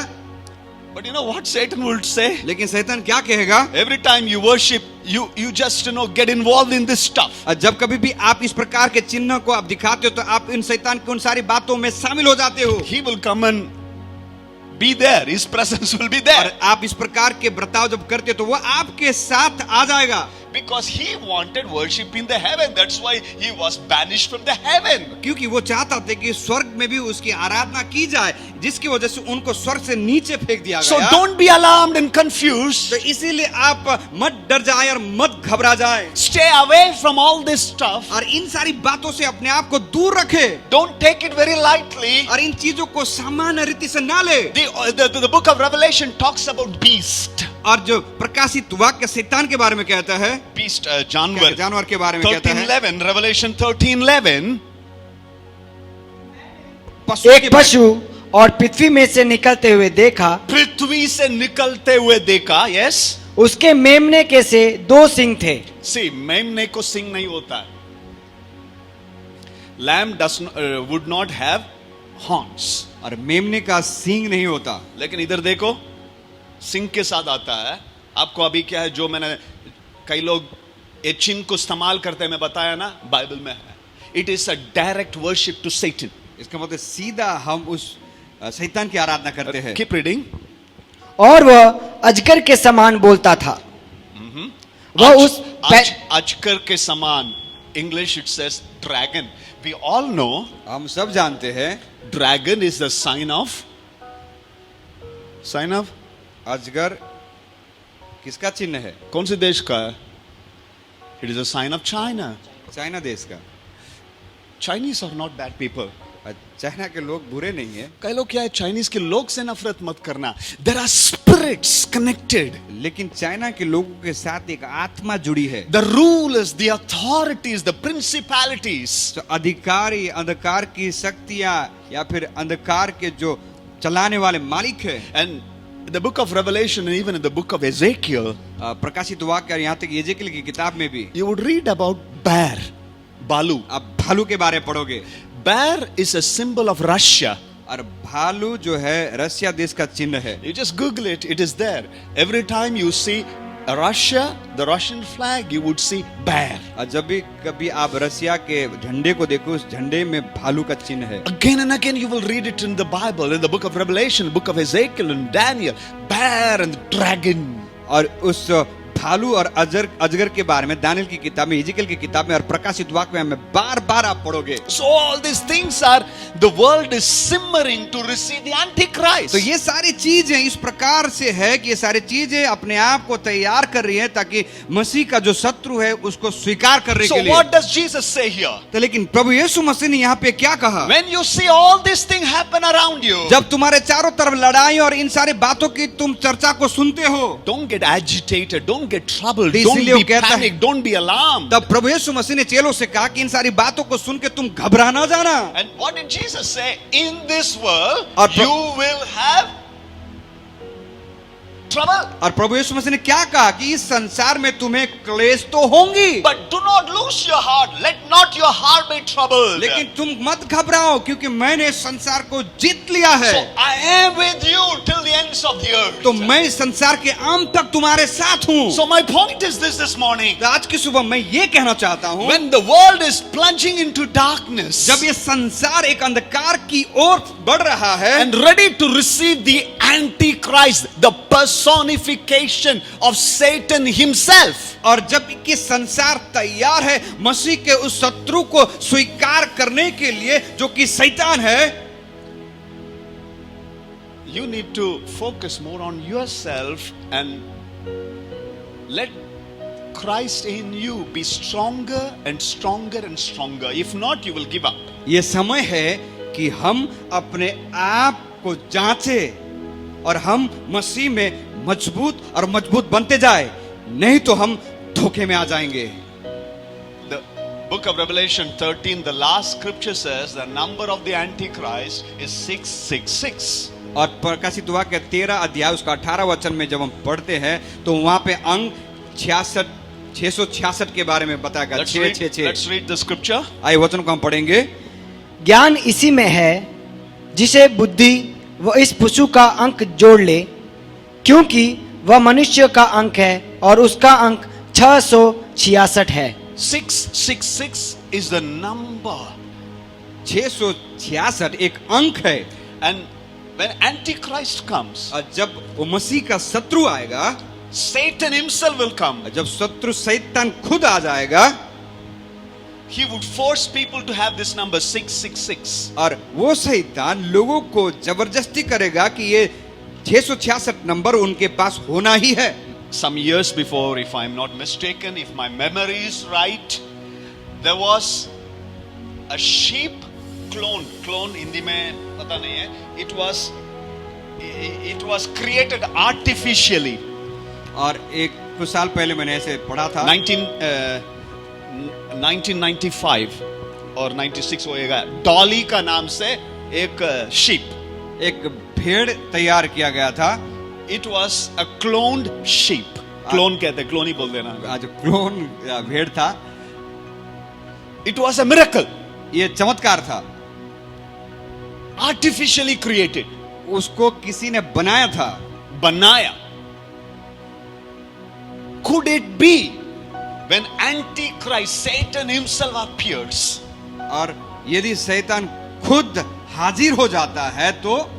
But you know what Satan would say? लेकिन शैतान क्या कहेगा? Every time you worship, you just get involved in this stuff. जब कभी भी आप इस प्रकार के चिन्ह को आप दिखाते हो तो आप इन शैतान की उन सारी बातों में शामिल हो जाते हो। He will come and be there. His presence will be there. और आप इस प्रकार के बर्ताव जब करते हो तो वो आपके साथ आ जाएगा। Because he wanted worship in the heaven. That's why he was banished from the heaven. क्योंकि वो चाहता था कि स्वर्ग में भी उसकी आराधना की जाए, जिसकी वजह से उनको स्वर्ग से नीचे फेंक दिया गया। So don't be alarmed and confused. तो इसीलिए आप मत डर जाए और मत घबरा जाए। Stay away from all this stuff. और इन सारी बातों से अपने आप को दूर रखे। Don't take it very lightly. और इन चीजों को सामान्य रीति से ना ले। The book of Revelation talks about beast. और जो प्रकाशित वाक्य शैतान के बारे में कहता है, beast जानवर के बारे में कहता है। 13:11 Revelation 13:11 एक पशु और पृथ्वी में से निकलते हुए देखा। पृथ्वी से निकलते हुए देखा। Yes. उसके मेमने के से 2 सिंग थे। See, मेमने को सिंग नहीं होता। Lamb would not have horns. और मेमने का सींग नहीं होता। लेकिन इधर देखो, सिंह के साथ आता है। आपको अभी क्या है, जो मैंने कई लोग ये चिन्ह को इस्तेमाल करते हैं, मैं बताया ना, बाइबल में है। It is a direct worship to Satan. इसका मतलब सीधा हम उस शैतान की आराधना करते हैं। Keep reading. और वह अजगर के समान बोलता था। वह उस अजगर के समान, English it says dragon. We all know, हम सब जानते हैं, dragon is the sign of अजगर किसका चिन्ह है? कौन से देश का है? It is a sign of China. China देश का। Chinese are not bad people. China के लोग बुरे नहीं है। कई लोग क्या है, चाइनीज के लोग से नफरत मत करना। There are spirits connected. लेकिन चाइना के लोगों के साथ एक आत्मा जुड़ी है। The rulers, the authorities, the principalities. तो अधिकारी, अंधकार की शक्तियां या फिर अंधकार के जो चलाने वाले मालिक है। And the book of Revelation and even in the book of Ezekiel, प्रकाशित वाक्य और यहाँ तक एजेकियल की किताब में भी you would read about bear, भालू। आप भालू के बारे में पढ़ोगे। Bear is a symbol of Russia. और भालू जो है रशिया देश का चिन्ह है। You just Google it, it is there. Every time you see Russia, the Russian flag, you would see bear. और जब भी कभी आप रशिया के झंडे को देखो, उस झंडे में भालू का चिन्ह है। Again and again you will read it in the Bible, in the book of Revelation, book of Ezekiel and Daniel, bear and dragon. और उस भालू और अजगर के बारे में दानियल की किताब में, हिजकियेल की किताब में और प्रकाशित वाक्य में बार बार आप पढ़ोगे। So all these things are, the world is simmering to receive the Antichrist. तो ये सारी चीजें इस प्रकार से है कि ये सारी चीजें अपने आप को तैयार कर रही है ताकि मसीह का जो शत्रु है उसको स्वीकार करने So के लिए। what does Jesus say here? तो लेकिन प्रभु यीशु मसीह ने यहाँ पे क्या कहा? When you see all these things happen around you, जब तुम्हारे चारों तरफ लड़ाई और इन सारी बातों की तुम चर्चा को सुनते हो, don't get agitated, don't get troubled, तो don't इसीलिए वो be कहता है- panicked, don't be alarmed. तब प्रभु यीशु मसीह ने चेलों से कहा कि इन सारी बातों को सुन के तुम घबरा ना जाना। And what did Jesus say? In this world, और प्र- you will have trouble. और प्रभु यीशु मसीह ने क्या कहा कि इस संसार में तुम्हें क्लेश तो होंगी, But do not lose your heart. Let not your heart be troubled. लेकिन तुम मत घबराओ क्योंकि मैंने इस संसार को जीत लिया है। So I am with you till the ends of the earth. तो मैं इस संसार के अंत तक तुम्हारे साथ हूँ। So my point is this morning. तो आज की सुबह मैं ये कहना चाहता हूँ, When the world is plunging into darkness जब ये संसार एक अंधकार की ओर बढ़ रहा है and ready to receive the Antichrist, the personification of Satan himself, और जब कि संसार तैयार है मसीह के उस शत्रु को स्वीकार करने के लिए जो कि शैतान है, you need to focus more on yourself and let Christ in you be stronger and stronger and stronger. If not, you will give up. ये समय है कि हम अपने आप को जांचें और हम मसीह में मजबूत और मजबूत बनते जाए, नहीं तो हम धोखे में आ जाएंगे। The book of Revelation 13, the last scripture says the number of the Antichrist is 666. और प्रकाशित वाक्य 13 अध्याय उसका 18 वचन में जब हम पढ़ते हैं तो वहां पे अंक 666 के बारे में बताया गया। Let's read the scripture. आइए वचन को हम पढ़ेंगे। ज्ञान इसी में है जिसे बुद्धि व इस पशु का अंक जोड़ ले, क्योंकि वह मनुष्य का अंक है और उसका अंक 666 है। 666 is the number. 666 एक अंक है। And when Antichrist comes, और जब वो मसीह का शत्रु आएगा, Satan himself will come. जब शत्रु शैतान खुद आ जाएगा, He would force people to have this number 666. और वो शैतान लोगों को जबरदस्ती करेगा कि ये 666 नंबर उनके पास होना ही है। Some years before, if I'm not mistaken, if my memory is right, there was a sheep clone. Clone Hindi में पता नहीं है. It was created artificially. और कुछ साल पहले मैंने ऐसे पढ़ा था। 1995 और 96 होएगा। डॉली का नाम से एक sheep, एक भेड़ तैयार किया गया था। It was a cloned sheep. Clone कहते हैं, क्लोन ही बोल देना। आज क्लोन भेड़ था। It was a miracle. ये चमत्कार था। Artificially created. उसको किसी ने बनाया था। बनाया। Could it be when Antichrist, Satan himself appears? और यदि शैतान खुद हाजिर हो जाता है तो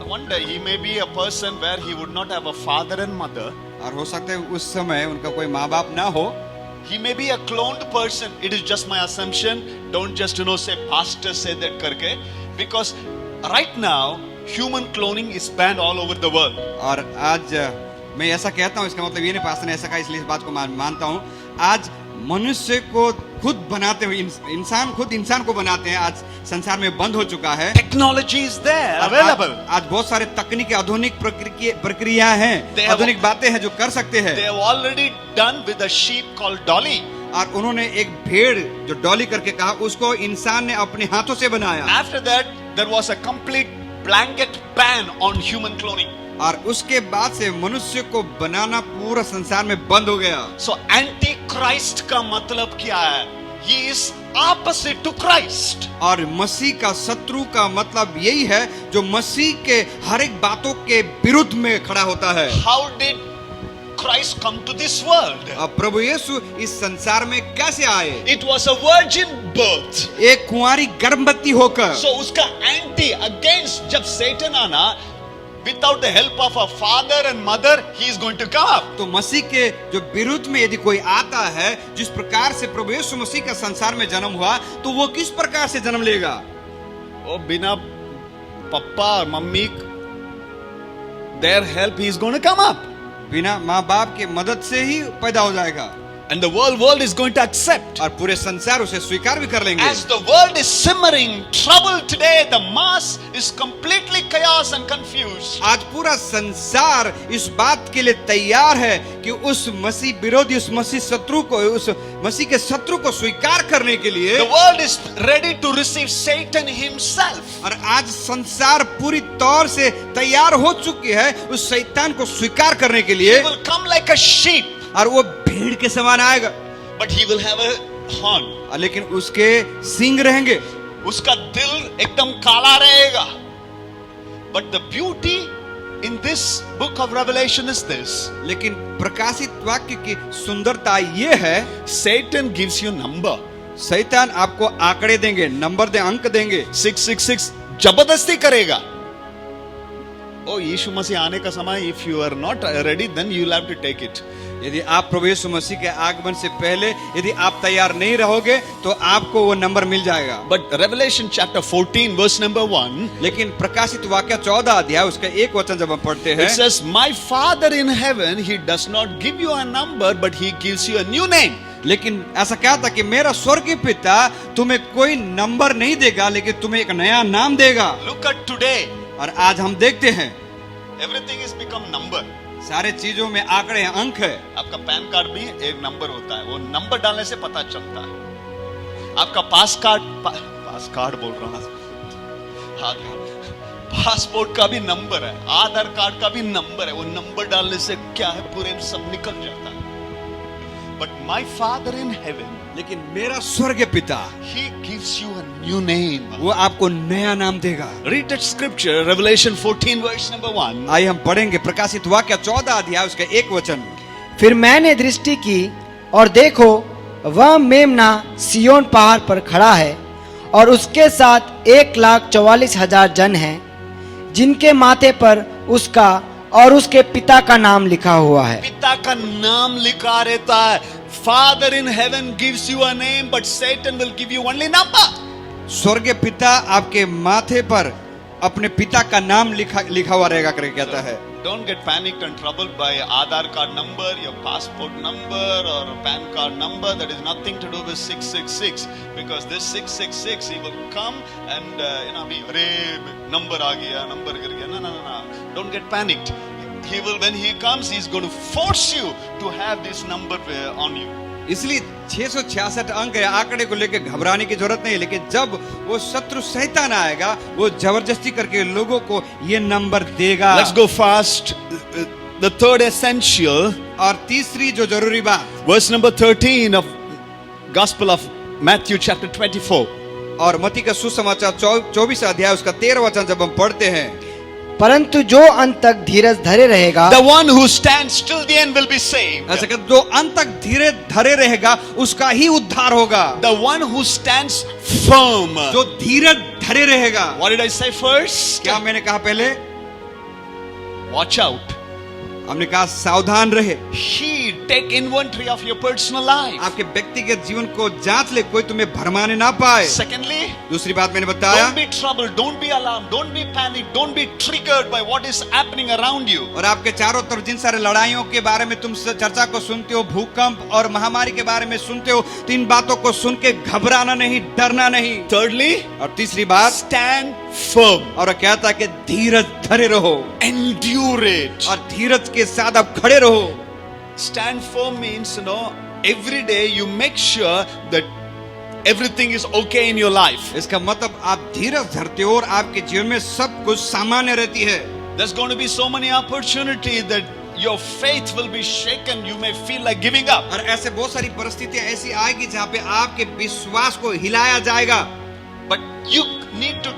I wonder, he may be a person where he would not have a father and mother. और हो सकता है उस समय उनका कोई माँ बाप ना हो। He may be a cloned person. It is just my assumption. Don't just say pastor said that करके, because right now human cloning is banned all over the world. और आज मैं ऐसा कहता हूँ, इसका मतलब ये नहीं पास्टर ने ऐसा कहा इसलिए इस बात को मानता हूँ। आज मनुष्य को खुद बनाते हुए इंसान खुद इंसान को बनाते हैं, आज संसार में बंद हो चुका है। Technology is there, available. आज बहुत सारे तकनीकी आधुनिक प्रक्रिया हैं, आधुनिक बातें हैं जो कर सकते हैं। They have already done with a sheep called Dolly. और उन्होंने एक भेड़ जो डॉली करके कहा उसको इंसान ने अपने हाथों से बनाया। After that, there was a complete blanket ban on human cloning. और उसके बाद से मनुष्य को बनाना पूरा संसार में बंद हो गया। So Antichrist का मतलब क्या है? He is opposite to Christ. और मसीह का शत्रु का मतलब यही है जो मसीह के हर एक बातों के विरुद्ध में खड़ा होता है। How did Christ come to this world? अब प्रभु यीशु इस संसार में कैसे आए? It was a virgin birth. एक कुंवारी गर्भवती होकर। So उसका anti against जब Satan आना, without the help of a father and mother, he is going to come up. तो मसीह के जो विरुद्ध में यदि कोई आता है, जिस प्रकार से प्रभु यीशु मसीह का संसार में जन्म हुआ, तो वो किस प्रकार से जन्म लेगा? वो बिना पापा और mummy their help he is going to come up. बिना माँ बाप के मदद से ही पैदा हो जाएगा, And the world is going to accept. और पूरे संसार उसे स्वीकार भी कर लेंगे। As the world is simmering, trouble today, the mass is completely chaos and confused. आज पूरा संसार इस बात के लिए तैयार है कि उस मसीह विरोधी, उस मसीह शत्रु को, उस मसीह के शत्रु को स्वीकार करने के लिए The world is ready to receive Satan himself. और आज संसार पूरी तौर से तैयार हो चुकी है उस शैतान को स्वीकार करने के लिए। He will come like a sheep, और वो भीड़ के समान आएगा, but he will have a horn. लेकिन उसके सींग रहेंगे, उसका दिल एकदम काला रहेगा. But the beauty in this book of Revelation is this. लेकिन प्रकाशित वाक्य की सुंदरता ये है, Satan gives you number. शैतान आपको आंकड़े देंगे, नंबर दे, अंक देंगे। 666 जबरदस्ती करेगा. ओ यीशु मसीह आने का समय, if you are not ready, then you will have to take it. यदि आप प्रभु यीशु मसीह के आगमन से पहले यदि आप तैयार नहीं रहोगे तो आपको वो नंबर मिल जाएगा। But Revelation chapter 14 verse number 1, लेकिन प्रकाशित वाक्य 14 अध्याय उसका एक वचन जब हम पढ़ते हैं, it says, My Father in heaven, he does not give you a number, but he gives you a new name. लेकिन ऐसा क्या था कि मेरा स्वर्गीय पिता तुम्हें कोई नंबर नहीं देगा, लेकिन तुम्हें एक नया नाम देगा। Look at today, और आज हम देखते हैं everything is become number. सारे चीजों में आंकड़े हैं, अंक है। आपका पैन कार्ड भी एक नंबर होता है, वो नंबर डालने से पता चलता है। आपका पास कार्ड बोल रहा हूं, पासपोर्ट का भी नंबर है, आधार कार्ड का भी नंबर है, वो नंबर डालने से क्या है, पूरे सब निकल जाता है। But my father in heaven, लेकिन मेरा स्वर्गीय पिता, he gives you a new name. वो आपको नया नाम देगा। Read that scripture, Revelation 14 verse number 1. आइए हम पढ़ेंगे प्रकाशित वाक्य 14 अध्याय उसका एक वचन। फिर मैंने दृष्टि की और देखो वह मेमना सियोन पहाड़ पर खड़ा है और उसके साथ 1,44,000 जन हैं, जिनके माथे पर उसका और उसके पिता का नाम लिखा हुआ है। पिता का नाम लिखा रहता है। Father in heaven gives you a name, but Satan will give you only number. स्वर्गीय पिता आपके माथे पर अपने पिता का नाम लिखा हुआ रहेगा करके कहता है। Don't get panicked and troubled by Aadhaar card number, your passport number or a PAN card number. That is nothing to do with 666, because this 666 he will come and be अरे number आ गया, number गिर गया. No. Don't get panicked. He will, when he comes, he is going to force you to have this number on you. इसलिए 666 अंक या आंकड़े को लेकर घबराने की जरूरत नहीं, लेकिन जब वो शत्रु शैतान आएगा वो जबरदस्ती करके लोगों को ये नंबर देगा। Let's go fast. The third essential, और तीसरी जो जरूरी बात, verse number 13 of Gospel of Matthew chapter 24. और मत्ती का सुसमाचार 24 अध्याय उसका 13 वचन जब हम पढ़ते हैं, परंतु जो अंत तक धीरज धरे रहेगा, The one who stands till the end will be saved. ऐसा कि जो अंत तक धीरे धरे रहेगा उसका ही उद्धार होगा। The one who stands firm. जो धीरज धरे रहेगा। What did I say first? क्या मैंने कहा पहले? Watch out. हमने कहा सावधान रहे। Heed, take inventory of your personal life. आपके व्यक्तिगत जीवन को जांच ले, कोई तुम्हें भरमाने ना पाए। Secondly, दूसरी बात मैंने बताया, don't be troubled, don't be alarmed, don't be panicked, don't be triggered by what is happening around you. और आपके चारों तरफ जिन सारे लड़ाइयों के बारे में तुम चर्चा को सुनते हो, भूकंप और महामारी के बारे में सुनते हो, तो इन बातों को सुन के घबराना नहीं, डरना नहीं। Thirdly, और तीसरी बात, stand firm. और कहता है कि धीरज धरे रहो, Endure it. और धीरज के साथ आप खड़े रहो। Stand firm means, every day you make sure that everything is okay in your life. इसका मतलब आप धीरज धरते हो और आपके जीवन में सब कुछ सामान्य रहती है। There's going to be so many opportunities that your faith will be shaken. You may feel like giving up. और ऐसे बहुत सारी परिस्थितियां ऐसी आएगी जहां पे आपके विश्वास को हिलाया जाएगा। But you need to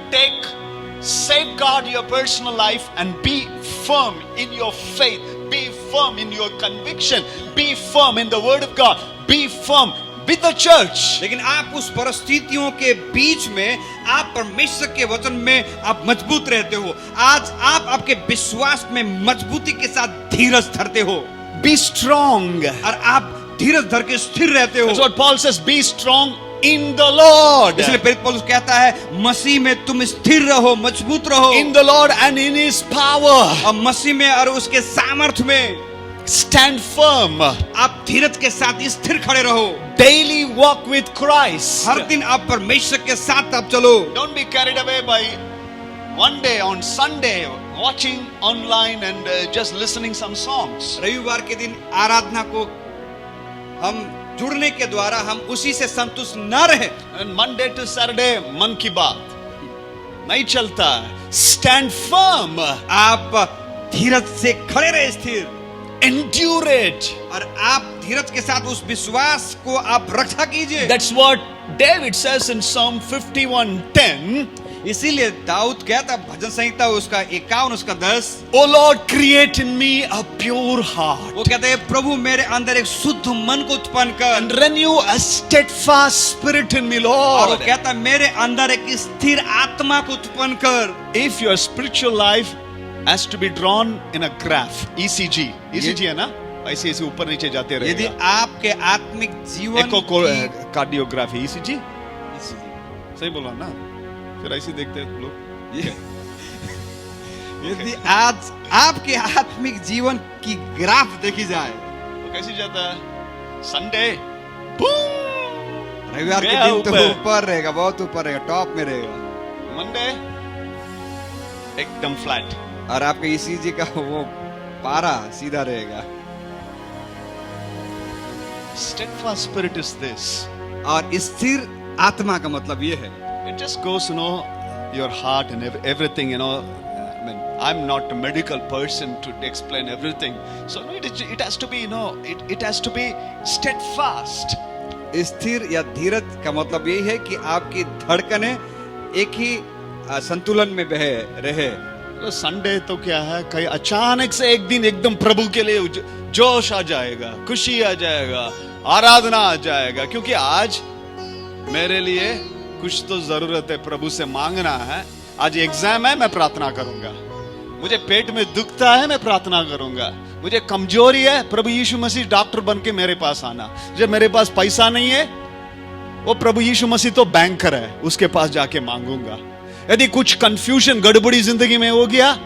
safeguard your personal life and be firm in your faith. Be firm in your conviction. Be firm in the word of God. Be firm. with the church. लेकिन आप उस परिस्थितियों के बीच में आप परमेश्वर के वचन में आप मजबूत रहते हो। आज आप आपके विश्वास में मजबूती के साथ धीरज धरते हो Be strong. और आप धीरज धर के स्थिर रहते That's हो। what Paul says, be strong in the Lord. इसलिए प्रेरित पौलुस कहता है मसीह में तुम स्थिर रहो, मजबूत रहो, In the Lord and in His power. और मसीह में और उसके सामर्थ में Stand firm. आप धीरज के साथ स्थिर खड़े रहो। Daily walk with Christ. हर दिन आप परमेश्वर के साथ आप चलो। Don't be carried away by one day on Sunday watching online and just listening some songs. रविवार के दिन आराधना को हम जुड़ने के द्वारा हम उसी से संतुष्ट न रहे। And Monday to Saturday मन की बात नहीं चलता है। Stand firm. आप धीरज से खड़े रहे, स्थिर, Endure it. और आप धीरज के साथ उस विश्वास को आप रक्षा कीजिए। That's what David says in Psalm 51:10. इसीलिए दाऊद कहता भजन संहिता उसका 51 उसका 10, O Lord, create in me a pure heart वो कहते हैं प्रभु मेरे अंदर एक शुद्ध मन को उत्पन्न कर, and renew a steadfast spirit in me, और वो Lord. कहता है मेरे अंदर एक स्थिर आत्मा को उत्पन्न कर। If your spiritual life has to be drawn in a graph, ECG है ना, ऐसे ऐसे ऊपर नीचे जाते यदि रहेगा। आपके आत्मिक जीवन की- कार्डियोग्राफी ECG सही बोला ना, फिर ऐसे देखते हैं लोग। यदि आज आपके आत्मिक जीवन की ग्राफ देखी जाए तो कैसे जाता है? संडे बूम, रविवार के गया दिन तो ऊपर। ऊपर रहेगा, बहुत ऊपर रहेगा, टॉप में रहेगा, मंडे एकदम फ्लैट। और आपके ईसीजी का वो पारा सीधा रहेगा। Steadfast spirit is this. और स्थिर आत्मा का मतलब ये है, It just goes, your heart and everything, I mean, I'm not a medical person to explain everything. So it has to be, it has to be steadfast. स्थिर या धीरज का मतलब यही है कि आपकी धड़कनें एक ही संतुलन में बहे रहे। तो संडे तो क्या है, कहीं अचानक से एक दिन एकदम प्रभु के लिए जोश आ जाएगा, खुशी आ जाएगा, आराधना आ जाएगा, क्योंकि आज मेरे लिए कुछ तो जरूरत है, प्रभु से मांगना है। आज एग्जाम है, मैं प्रार्थना करूंगा। मुझे पेट में दुखता है, मैं प्रार्थना करूंगा। मुझे कमजोरी है, प्रभु यीशु मसीह डॉक्टर बन के मेरे पास आना। जब मेरे पास पैसा नहीं है, वो प्रभु यीशु मसीह तो बैंकर है, उसके पास जाके मांगूंगा। यदि कुछ कंफ्यूजन गड़बड़ी जिंदगी में हो गया,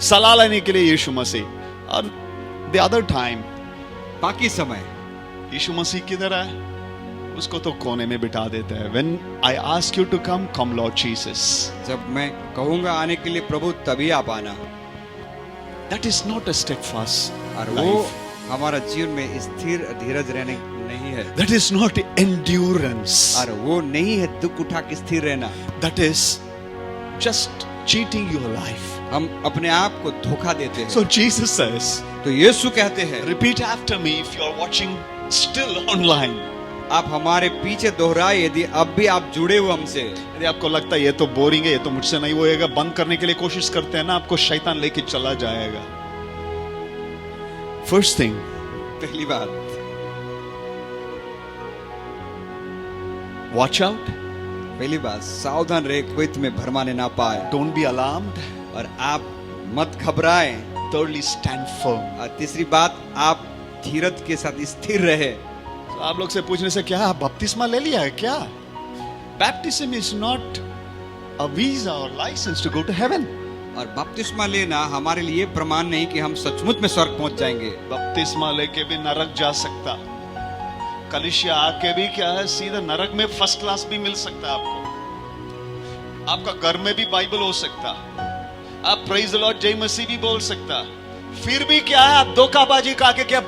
सलाह लेने के लिए यीशु मसीह। और द अदर टाइम, बाकी समय यीशु मसीह किधर है? उसको तो कोने में बिठा देता है। When I ask you to come, come Lord Jesus. जब मैं कहूंगा आने के लिए प्रभु तभी आप आना। That is not a steadfast और वो life. हमारा जीवन में स्थिर धीरज रहने नहीं है, That is not endurance. और वो नहीं है दुख उठा के स्थिर रहना। That is just cheating your life. हम अपने आप को धोखा देते हैं। So Jesus says, तो यीशु कहते हैं, repeat after me if you are watching still online. आप हमारे पीछे दोहराए यदि अब भी आप जुड़े हो हमसे। यदि आपको लगता है ये तो बोरिंग है, ये तो मुझसे नहीं होएगा, बंद करने के लिए कोशिश करते हैं ना, आपको शैतान लेके चला जाएगा। First thing, पहली बात, watch out. पहली बात सावधान रहे, कोई तुम्हें भरमाने ना पाए, Don't be alarmed. और आप मत घबराएं। Thirdly, stand firm. और तीसरी बात, आप धीरज के साथ स्थिर रहे। तो आप लोग से पूछने से क्या, आप बपतिस्मा ले लिया है क्या? Baptism is not a visa or license to go to heaven. और बपतिस्मा लेना हमारे लिए प्रमाण नहीं कि हम सचमुच में स्वर्ग पहुंच जाएंगे। बपतिस्मा लेके भी नरक जा सकता, कलिसिया आके भी क्या है, सीधा नरक में फर्स्ट क्लास भी मिल सकता है आपको। आपका घर में भी बाइबल हो सकता, आप प्रेज द लॉर्ड जय मसीह भी बोल सकता, फिर भी क्या है, आप धोखाबाजी का के क्या,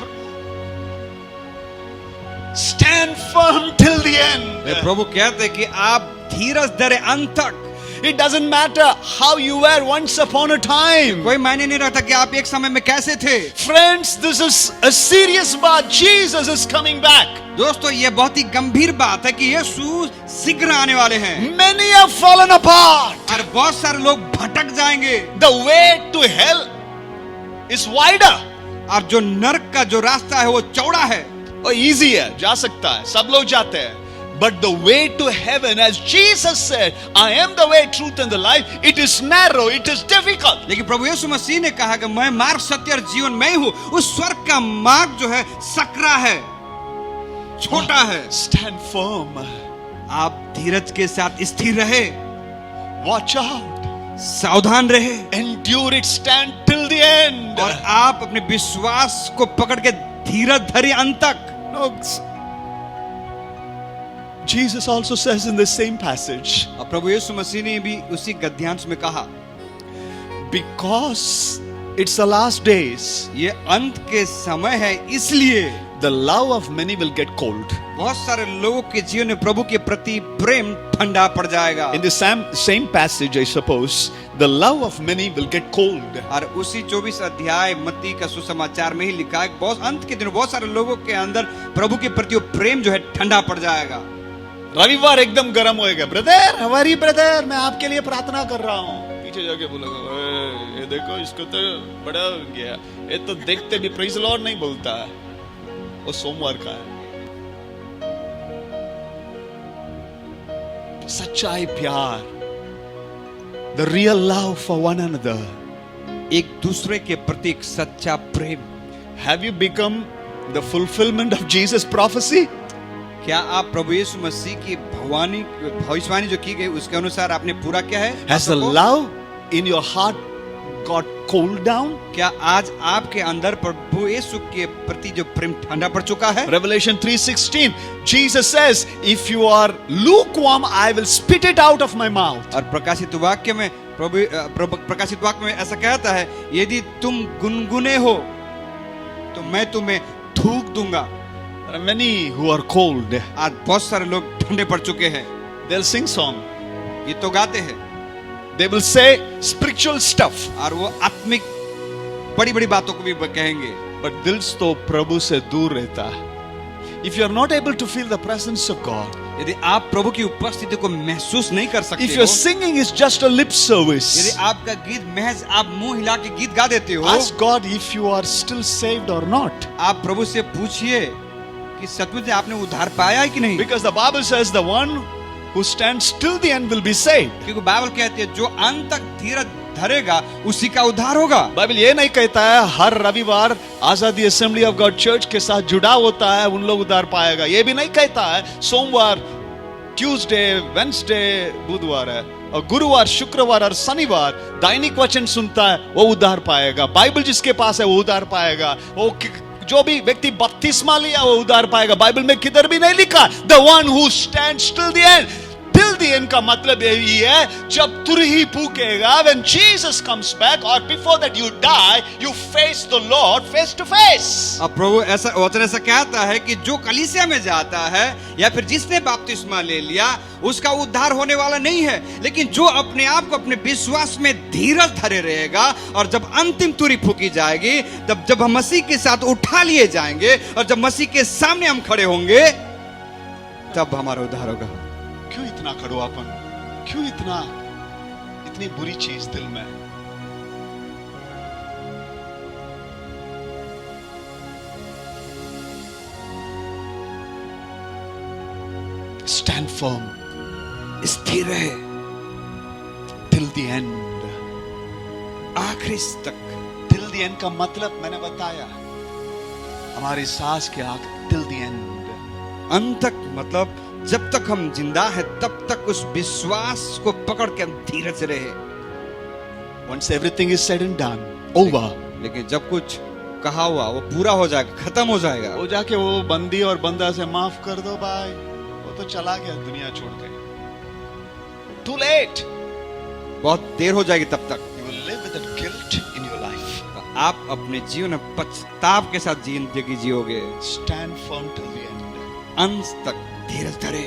stand firm till the end. प्रभु कहते हैं कि आप धीरज धरे अंत तक। It doesn't matter how you were once upon a time. कोई मायने नहीं रखता कि आप एक समय में कैसे थे। Friends, this is a serious बात. Jesus is coming back. दोस्तों, ये बहुत ही गंभीर बात है कि यीशु शीघ्र आने वाले हैं। Many have fallen apart. और बहुत सारे लोग भटक जाएंगे। The way to hell is wider. और जो नरक का जो रास्ता है वो चौड़ा है। और इजी है, जा सकता है, सब लोग जाते हैं. But the way to heaven, as Jesus said, I am the way, truth and the life, it is narrow, it is difficult. लेकिन प्रभु यीशु मसीह ने कहा कि मैं मार्ग, सत्य और जीवन मैं हूं. उस स्वर्ग का मार्ग जो है सकरा है, छोटा है. Stand firm. आप धीरज के साथ स्थिर रहे, Watch out. सावधान रहे, Endure it, stand till the end. और आप अपने विश्वास को पकड़ के धीरज धरे अंत तक. No, Jesus also says in the same passage, और प्रभु यीशु मसीह ने भी उसी गद्यांश में कहा, because it's the last days, ये अंत के समय है, इसलिए the love of many will get cold. बहुत सारे लोगों के जीवन में प्रभु के प्रति प्रेम ठंडा पड़ जाएगा. In the same passage, I suppose, the love of many will get cold. और उसी 24 अध्याय मत्ती का सुसमाचार में ही लिखा है, बहुत अंत के दिन बहुत सारे लोगों के अंदर प्रभु के प्रति वो प्रेम जो है ठंडा पड़ जाएगा. रविवार एकदम गर्म होएगा, ब्रदर, हमारी ब्रदर, मैं आपके लिए प्रार्थना कर रहा हूँ. पीछे जाके बोलोगे, ये देखो इसको तो बड़ा हो गया, ये तो देखते भी प्रेज़ लॉर्ड नहीं बोलता है, वो सोमवार का है. सच्चाई, प्यार, the real love for one another. एक दूसरे के प्रति एक सच्चा प्रेम. Have you become the fulfillment of Jesus' prophecy? क्या आप प्रभु यीशु मसीह की भविष्यवाणी जो की गई उसके अनुसार आपने पूरा किया है? Has the love in your heart got cooled down? क्या आज आपके अंदर प्रभु यीशु के प्रति जो प्रेम ठंडा पड़ चुका है? Revelation 3:16, Jesus says, if you are lukewarm, I will spit it out of my mouth. और प्रकाशित वाक्य में प्रकाशित वाक्य में ऐसा कहता है, यदि तुम गुनगुने हो तो मैं तुम्हें थूक दूंगा. There are many who are cold. आज बहुत सारे लोग ठंडे पड़ चुके हैं. They'll sing song. ये तो गाते हैं They will say spiritual stuff. और वो आत्मिक बड़ी बड़ी बातों को भी कहेंगे, But दिल तो प्रभु से दूर रहता है. If you are not able to feel the presence of God, यदि आप प्रभु की उपस्थिति को महसूस नहीं कर सकते if हो, your singing is just a lip यदि service, आपका गीत महज आप मुंह हिला के गीत गा देते हो, ask God if you are still saved or not. आप प्रभु से पूछिए कि सचमुच आपने उद्धार पाया है कि नहीं. Because the Bible says the one who stands till the end will be saved. क्योंकि बाइबल कहती है जो अंत तक धीरज धरेगा उसी का उद्धार होगा. बाइबल ये नहीं कहता है हर रविवार आजादी असेंबली ऑफ गॉड चर्च के साथ जुड़ा होता है उन लोग उद्धार पाएगा. ये भी नहीं कहता है सोमवार, ट्यूसडे, वेडनेसडे, बुधवार है और गुरुवार, शुक्रवार और शनिवार दैनिक वचन सुनता है वो उद्धार पाएगा. बाइबल जिसके पास है वो उद्धार पाएगा. वो जो भी व्यक्ति बपतिस्मा लिया वो उद्धार पाएगा. बाइबल में किधर भी नहीं लिखा the one who stands till the and. Till the and का मतलब यही है जब तुरही फूकेगा, when Jesus comes back or before that you die, you face the Lord face to face. अब प्रभु ऐसा वचन ऐसा कहता है कि जो कलीसिया में जाता है या फिर जिसने बपतिस्मा ले लिया उसका उद्धार होने वाला नहीं है, लेकिन जो अपने आप को अपने विश्वास में धीरज धरे रहेगा और जब अंतिम तुरही फूकी जाएगी, तब जब हम मसीह के साथ उठा लिए जाएंगे और जब मसीह के सामने हम खड़े होंगे तब हमारा उद्धार होगा. क्यों इतना कड़वापन, क्यों इतनी बुरी चीज दिल में? Stand firm, स्थिर रहे till the end. आखिरी तक. Till the end का मतलब मैंने बताया, हमारी सांस के आग till the end. अंत तक मतलब जब तक हम जिंदा है तब तक उस विश्वास को पकड़ के हम धीरज रहे. Once everything is said and done, over. लेकिन जब कुछ कहा हुआ वो पूरा हो जाएगा, खत्म हो जाएगा, वो जाके वो बंदी और बंदा से माफ कर दो भाई, वो तो चला गया दुनिया छोड़ के. Too late. बहुत देर हो जाएगी तब तक. You will live with that guilt in your life. आप अपने जीवन में पछताव के साथ जिंदगी जियोगे. Stand firm till the end. अंत तक धीरज धरे.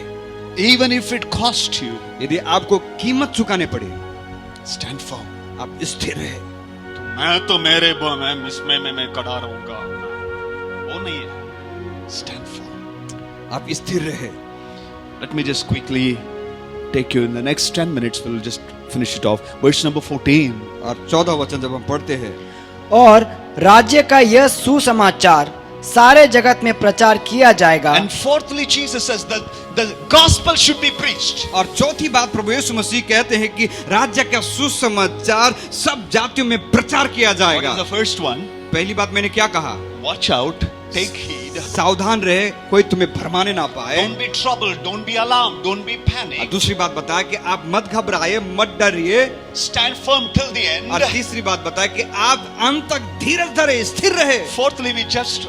Even if it cost you, यदि आपको कीमत चुकाने पड़े, stand firm. आप स्थिर रहे. मैं तो मेरे इसमें मैं कड़ा रहूंगा, वो नहीं है. Stand firm. आप स्थिर रहे. Let me just quickly take you in the next 10 minutes. We'll just finish it off. Verse number 14. और 14 वचन जब हम पढ़ते हैं, और राज्य का यह सुसमाचार सारे जगत में प्रचार किया जाएगा। And fourthly, Jesus says that the gospel should be preached. और चौथी बात प्रभु यीशु मसीह कहते हैं कि राज्य का सुसमाचार सब जातियों में प्रचार किया What जाएगा। is the first one? पहली बात मैंने क्या कहा? Watch out, take heed. सावधान रहे, कोई तुम्हें भरमाने ना पाए। Don't be troubled, don't be alarmed, don't be और panicked. दूसरी बात बताया कि आप मत घबराइए, मत डरिए। Stand firm till the end. और तीसरी बात बताया कि आप अंत तक धीरज धरे, स्थिर रहे। Fourthly, we just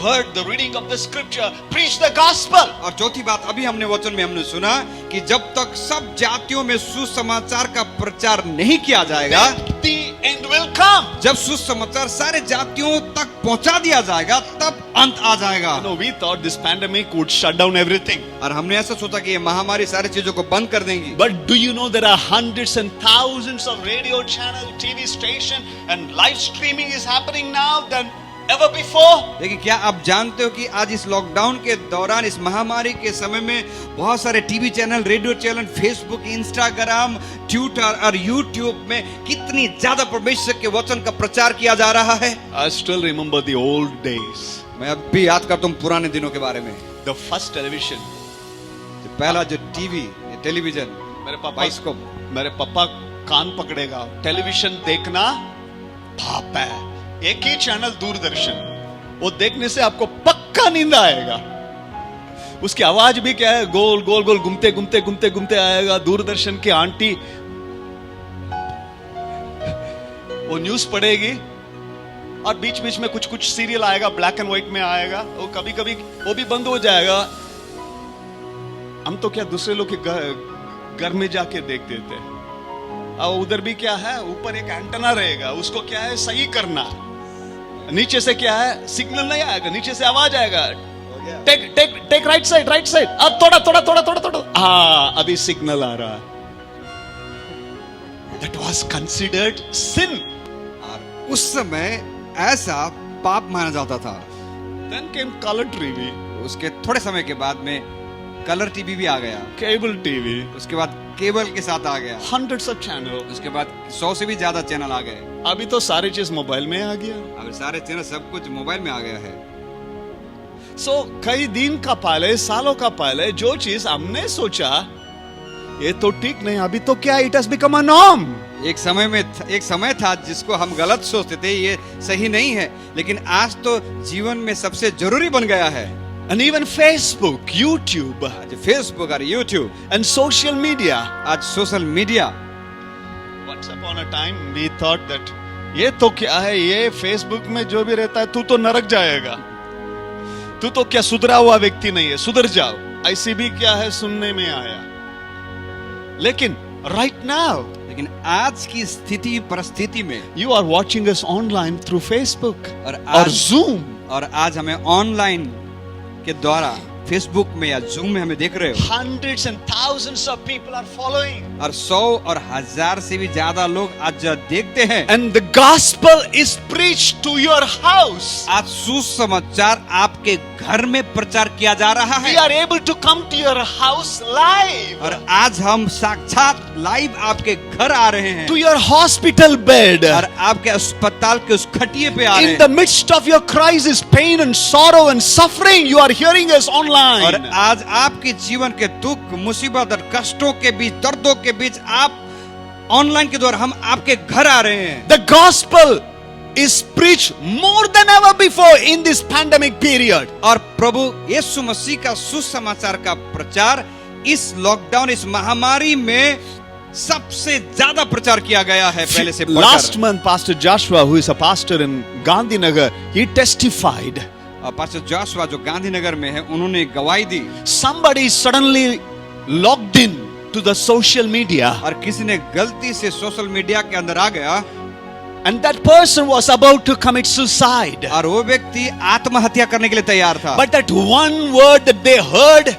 heard the reading of the scripture. Preach the gospel. और चौथी बात अभी हमने वचन में हमने सुना कि जब तक सब जातियों में सुसमाचार का प्रचार नहीं किया जाएगा, Then the end will come. जब सुसमाचार सारे जातियों तक पहुंचा दिया जाएगा, तब अंत आ जाएगा। You know, we thought this pandemic would shut down everything. और हमने ऐसा सोचा कि ये महामारी सारी चीजों को बंद कर देंगी। But do you know there are hundreds and thousands of radio channel, TV station and live streaming is happening now than ever before? लेकिन क्या आप जानते हो कि आज इस लॉकडाउन के दौरान, इस महामारी के समय में बहुत सारे TV channel, radio channel, Facebook, Instagram, Twitter और यूट्यूब में कितनी ज्यादा परमेश्वर के वचन का प्रचार किया जा रहा है। I still remember the old days. मैं अब भी याद करता हूँ पुराने दिनों के बारे में। The first television. जो पहला जो टीवी, टेलीविजन, मेरे पापा बाइस्कोप, मेरे पापा कान पकड़ेगा, टेलीविजन देखना पाप है। एक ही चैनल दूरदर्शन, वो देखने से आपको पक्का नींद आएगा। उसकी आवाज भी क्या है, गोल गोल गोल घूमते घूमते घूमते घूमते आएगा। दूरदर्शन की आंटी वो न्यूज पढ़ेगी और बीच बीच में कुछ कुछ सीरियल आएगा, ब्लैक एंड व्हाइट में आएगा। वो कभी कभी वो भी बंद हो जाएगा। हम तो क्या दूसरे लोग के घर में जाके देखते थे। और उधर भी क्या है, ऊपर एक एंटेना रहेगा, उसको क्या है सही करना। नीचे से क्या है, सिग्नल नहीं आएगा, नीचे से आवाज आएगा, take take take right side right side. अब थोड़ा थोड़ा थोड़ा थोड़ा थोड़ा, हाँ अभी सिग्नल आ रहा है। That was considered sin. और उस समय ऐसा पाप माना जाता था। Then came colour TV. उसके थोड़े समय के बाद में कलर टीवी भी आ गया। Cable TV. उसके बाद केबल के साथ आ गया। Hundreds of channel. उसके बाद 100 से भी ज्यादा चैनल आ गए। अभी तो सारी चीज मोबाइल में आ गया। अब सारे चैनल सब कुछ मोबाइल में आ गया है। सो कई दिन का पहले, सालों का पहले जो चीज हमने सोचा ये तो ठीक नहीं, अभी तो क्या, it has become a norm. एक समय था जिसको हम गलत सोचते थे, ये सही नहीं है, लेकिन आज तो जीवन में सबसे जरूरी बन गया है। And even Facebook, YouTube, आज फेसबुक और यूट्यूब and social media. आज social media. Once upon a time we thought that ये तो क्या है, ये Facebook में जो भी रहता है तू तो नरक जाएगा, तू तो क्या सुधरा हुआ व्यक्ति नहीं है, सुधर जाओ। ऐसी भी क्या है सुनने में आया। लेकिन right now लेकिन आज की स्थिति परिस्थिति में you are watching us online through Facebook और or आज Zoom. और आज हमें ऑनलाइन के द्वारा फेसबुक में या जूम में हमें देख रहे हो। Hundreds and thousands of people are following. और 100 और 1000 से भी ज्यादा लोग आज देखते हैं। And the gospel is preached to your house. आज सुसमाचार आपके घर में प्रचार किया जा रहा है। We are able to come to your house live. और आज हम साक्षात लाइव आपके घर आ रहे हैं। To your hospital bed. और आपके अस्पताल के उस खटिए पे आ रहे In हैं। the midst of your crisis, pain and sorrow and suffering, you are hearing us online. और आज आपके जीवन के दुख, मुसीबत और कष्टों के बीच, दर्दों के बीच आप ऑनलाइन के द्वारा हम आपके घर आ रहे हैं। The gospel is preached more than ever before in this pandemic period. और प्रभु यीशु मसीह का सुसमाचार का प्रचार इस लॉकडाउन, इस महामारी में सबसे ज्यादा प्रचार किया गया है पहले से बढ़कर। Last month, Pastor Joshua, who is a pastor in Gandhinagar, he testified. और पास्टर जोशुआ जो गांधीनगर में है, उन्होंने गवाही दी। Somebody suddenly logged in to the social media. और किसी ने गलती से सोशल मीडिया के अंदर आ गया। And that person was about to commit suicide. और वो व्यक्ति आत्महत्या करने के लिए तैयार था। But that one word that they heard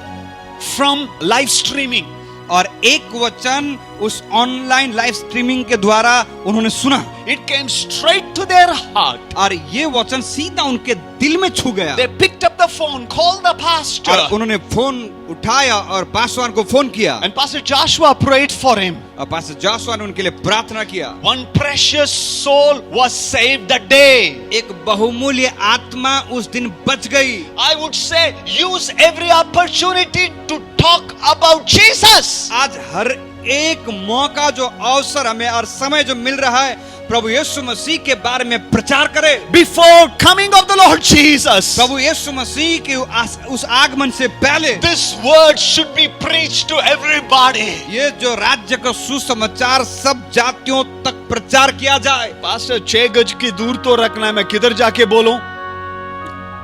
from live streaming, और एक वचन उस ऑनलाइन लाइव स्ट्रीमिंग के द्वारा उन्होंने सुना It came straight to their heart. और ये वचन सीधा उनके दिल में छू गया They picked up the phone, called the pastor, और उन्होंने फोन उठाया और पासवान को फोन किया and Pastor Joshua prayed for him. और पास्टर जोशुआ ने उनके लिए प्रार्थना किया। One precious soul was saved that day. एक बहुमूल्य आत्मा उस दिन बच गई। I would say use every opportunity to talk about Jesus. आज हर एक मौका जो अवसर हमें और समय जो मिल रहा है प्रभु यीशु मसीह के बारे में प्रचार करें। Before coming of the Lord Jesus, प्रभु यीशु मसीह के उस आगमन से पहले this word should be preached to everybody. ये जो राज्य का सुसमाचार सब जातियों तक प्रचार किया जाए। पास्टर 6 गज की दूर तो रखना है, मैं किधर जाके बोलूं?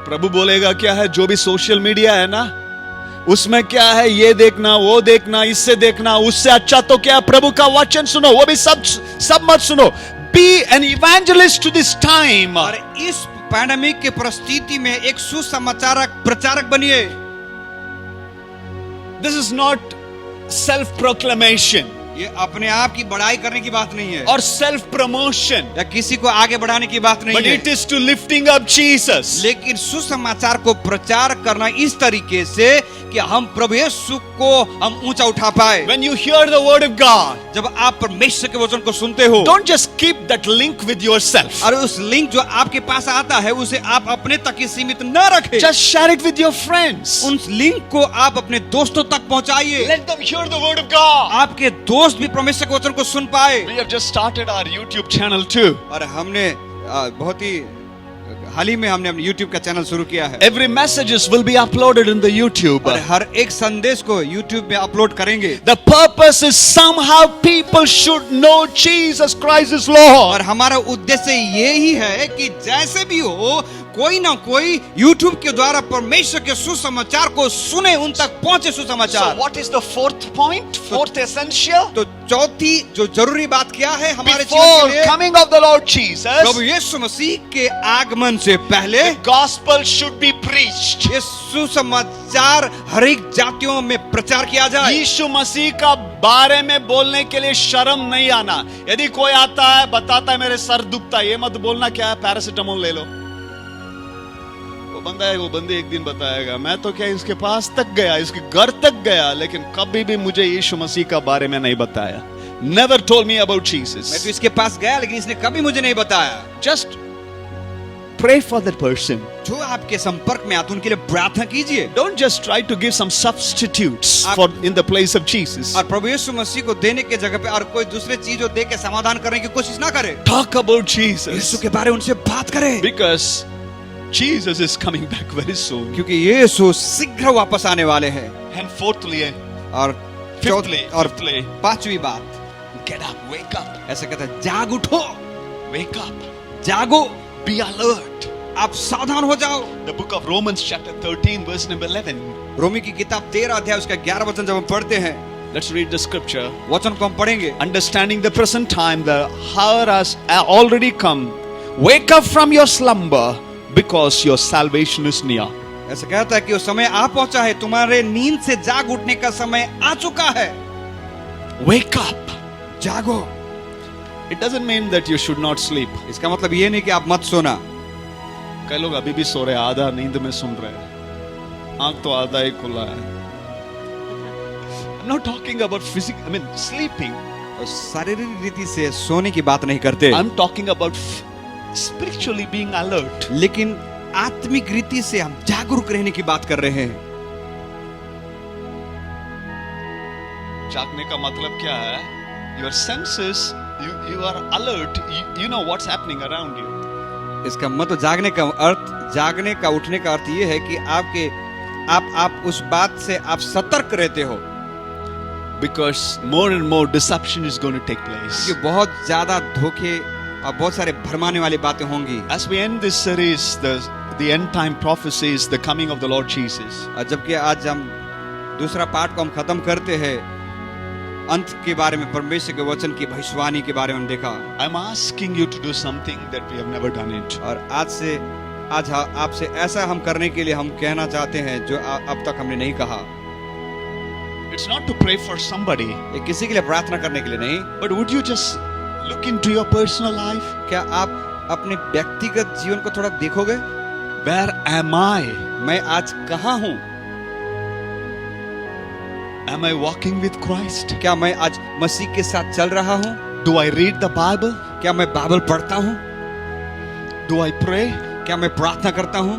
प्रभु बोलेगा क्या है? जो भी सोशल मीडिया है ना, उसमें क्या है? ये देखना, वो देखना, इससे देखना, उससे अच्छा तो क्या? प्रभु का वचन सुनो, वो भी सब मत सुनो। Be an evangelist to this time. और इस पैंडेमिक के परिस्थिति में एक सुसमाचारक प्रचारक बनिए। This is not self-proclamation ये अपने आप की बड़ाई करने की बात नहीं है or self-promotion, या किसी को आगे बढ़ाने की बात नहीं but है, it is to lifting up Jesus. लेकिन सुसमाचार को प्रचार करना इस तरीके से कि हम प्रभु यीशु को हम ऊंचा उठा पाए। When you hear the word of God, जब आप परमेश्वर के वचन को सुनते हो, don't just keep that link with yourself. और उस लिंक जो आपके पास आता है उसे आप अपने तक ही सीमित न रखें। Just share it with your friends. उस लिंक को आप अपने दोस्तों तक पहुंचाइए। Let them hear the word of God. आपके दोस्त भी परमेश्वर के वचन को सुन पाए। We have just started our YouTube channel too. और हमने बहुत ही हाल ही में हमने अपने YouTube का चैनल शुरू किया है। Every messages will be uploaded in the YouTube. और हर एक संदेश को YouTube में अपलोड करेंगे। The purpose is somehow people should know Jesus Christ is Lord. और हमारा उद्देश्य यही है कि जैसे भी हो कोई ना कोई YouTube के द्वारा परमेश्वर के सुसमाचार को सुने, उन तक पहुंचे So सुसमाचार। what is the fourth point? Fourth essential? तो चौथी जो जरूरी बात क्या है हमारे जीवन Before के लिए? coming of the Lord Jesus, प्रभु यीशु मसीह के आगमन से पहले the gospel should be preached. ये सुसमाचार हर एक जातियों में प्रचार किया जाए। यीशु मसीह का बारे में बोलने के लिए शर्म नहीं आना। यदि कोई आता है बताता है मेरे सर दुखता है, ये मत बोलना क्या है, पैरासिटामोल ले लो। वो बंदा है, वो बंदे एक दिन बताएगा मैं तो क्या इसके पास तक गया, इसके घर तक गया, लेकिन कभी भी मुझे यीशु मसीह का बारे में नहीं बताया। Never told me about Jesus. मैं तो इसके पास गया लेकिन इसने कभी मुझे नहीं बताया। Just pray for that person. जो आपके संपर्क में आते उनके लिए प्रार्थना कीजिए। Don't just try to give some substitutes for in the place of Jesus. और प्रभु यीशु मसीह को देने के जगह पे और कोई दूसरे चीज दे के समाधान करने की कोशिश ना करें। Talk about Jesus. यीशु के बारे में उनसे बात करें, Because Jesus is coming back very soon. क्योंकि यीशु शीघ्र वापस आने वाले हैं। And fourthly, और fifthly, और fifthly, पांचवी बात get up, wake up, ऐसा कहता है, जाग उठो, wake up, जागो, be alert. आप सावधान हो जाओ। The book of Romans chapter 13 verse number 11. रोमी की किताब 13 अध्याय उसका 11 वचन जब हम पढ़ते हैं, Let's read the scripture. वचन को हम पढ़ेंगे। Understanding the present time, the hour has already come. Wake up from your slumber, because your salvation is near. ऐसा कहता है कि वो समय आ पहुंचा है, तुम्हारे नींद से जाग उठने का समय आ चुका है। Wake up. जागो। It doesn't mean that you should not sleep. इसका मतलब ये नहीं कि आप मत सोना। कई लोग अभी भी सो रहे हैं, आधा नींद में सुन रहे हैं, आंख तो आधा ही खुला है। I'm not talking about sleeping. शारीरिक रीति से सोने की बात नहीं करते, I'm talking about spiritually being alert. लेकिन आत्मिक रीति से हम जागरूक रहने की बात कर रहे हैं। जागने का मतलब क्या है? Your senses, you are alert. You know what's happening around you. इसका मतलब जागने का उठने का अर्थ ये है कि आप उस बात से आप सतर्क रहते हो। Because more and more deception is going to take place. कि बहुत ज्यादा धोखे और बहुत सारे भरमाने वाली बातें होंगी। As we end this series, the end time prophecies, the coming of the Lord Jesus. और जबकि आज हम दूसरा पार्ट को हम खत्म करते हैं, अंत के बारे में परमेश्वर के वचन की भविष्यवाणी के बारे में देखा। I'm asking you to do something that we have never done it. और आज आपसे ऐसा हम करने के लिए हम कहना चाहते हैं जो अब तक हमने नहीं कहा। It's not to pray for somebody, ये किसी के लिए प्रार्थना करने के लिए नहीं। but would you just look into your personal life? क्या आप अपने व्यक्तिगत जीवन को थोड़ा देखोगे? Where am I? मैं आज कहाँ हूँ? Am I walking with Christ? क्या मैं आज मसीह के साथ चल रहा हूँ? Do I read the Bible? क्या मैं बाइबल पढ़ता हूँ? Do I pray? क्या मैं प्रार्थना करता हूँ?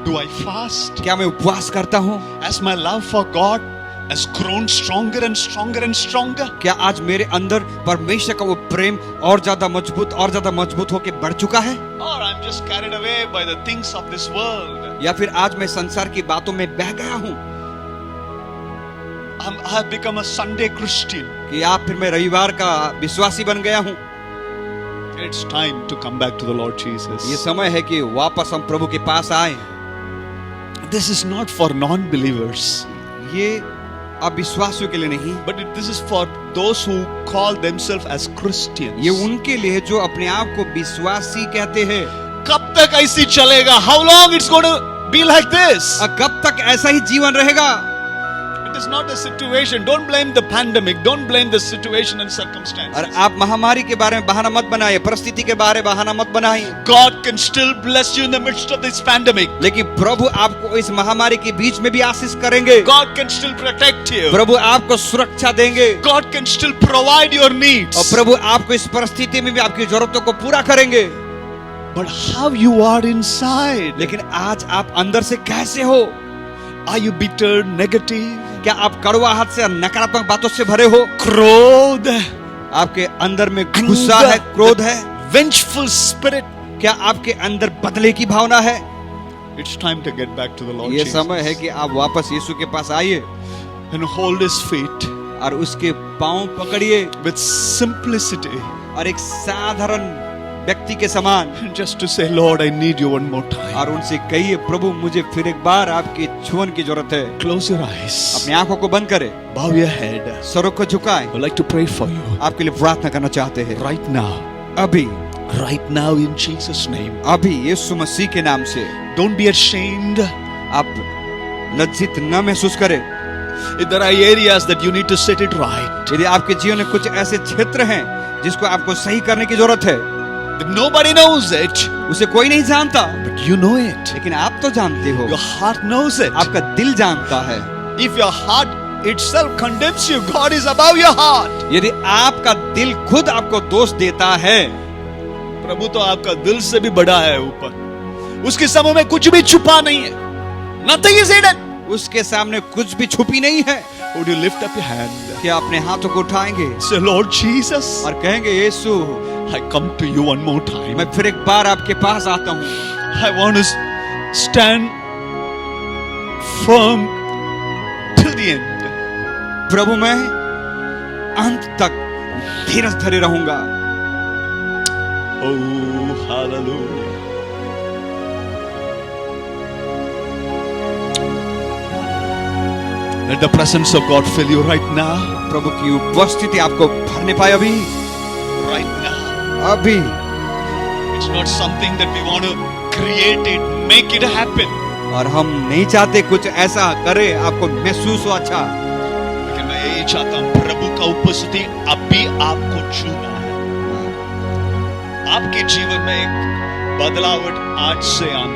Do I fast? क्या मैं उपवास करता हूँ? Has my love for God has grown stronger and stronger and stronger? क्या आज मेरे अंदर परमेश्वर का वो प्रेम और ज्यादा मजबूत होके बढ़ चुका है? Or I'm just carried away by the things of this world? या फिर आज मैं संसार की बातों में बह गया हूँ? I have become a Sunday Christian. कि या फिर मैं रविवार का विश्वासी बन गया हूँ? It's time to come back to the Lord Jesus. ये समय है कि वापस हम प्रभु के पास आए। This is not for non-believers, ये अविश्वासियों के लिए नहीं, but this is for those who call themselves as Christians. ये उनके लिए जो अपने आप को विश्वासी कहते हैं। कब तक ऐसी चलेगा? How long it's going to be like this? कब तक ऐसा ही जीवन रहेगा? It is not a situation. Don't blame the pandemic. Don't blame the situation and और circumstances. आप महामारी के बारे में बहाना मत बनाइए, परिस्थिति के बारे में बहाना मत बनाइए। God can still bless you in the midst of this pandemic. लेकिन प्रभु आपको इस महामारी के बीच में भी आशीष करेंगे। God can still protect you. प्रभु आपको सुरक्षा देंगे God can still provide your और needs. प्रभु आपको इस परिस्थिति में भी आपकी जरूरतों को पूरा करेंगे। But how you are inside? लेकिन आज आप अंदर से कैसे हो? Are you bitter, negative, क्या आप कड़वाहट से और नकारात्मक बातों से भरे हो? क्रोध, आपके अंदर में गुस्सा है, क्रोध है? vengeful spirit? क्या आपके अंदर बदले की भावना है? It's time to get back to the Lord ये Jesus समय है कि आप वापस यीशु के पास आइए and hold His feet और उसके पांव पकड़िए with simplicity, और एक साधारण व्यक्ति के समान, just to say, Lord, I need you one more time. और उनसे कहिए, प्रभु मुझे फिर एक बार आपके छुअन की जरूरत है। Close your eyes, अपनी आंखों को बंद करें, bow your head. सरों को झुकाएं। I would like to pray for you आपके लिए प्रार्थना करना चाहते हैं right now. अभी In Jesus' name. अभी यीशु मसीह के नाम से। Don't be ashamed. आप लज्जित न महसूस करें। If there are areas that you need to set it right, यदि आपके जीवन में कुछ ऐसे क्षेत्र हैं जिसको आपको सही करने की जरूरत है, that nobody knows it, उसे कोई नहीं जानता, but you know it. लेकिन आप तो जानते हो, Your heart knows it. आपका दिल जानता है। If your heart itself condemns you, God is above your heart. यदि आपका दिल खुद आपको दोष देता है, प्रभु तो आपका दिल से भी बड़ा है ऊपर। उसके सामने में कुछ भी छुपा नहीं है। Nothing is hidden. उसके सामने कुछ भी छुपी नहीं है। Would you lift up your hand? क्या अपने हाथों को उठाएंगे Say, Lord Jesus, और कहेंगे, यीशु I come to you one more time. मैं फिर एक बार आपके पास आता हूँ। I want to stand firm till the end. प्रभु मैं अंत तक धीरज धरे रहूंगा। Oh, hallelujah. Let the presence of God fill you right now. प्रभु की उपस्थिति आपको भरने पाए अभी Right now. अभी। It's not something that we want to create it, make it happen. और हम नहीं चाहते कुछ ऐसा करे आपको महसूस हो अच्छा, लेकिन मैं यही चाहता हूं, प्रभु का उपस्थिति अभी आपको छूना है। आपके जीवन में एक बदलावट आज से आना है।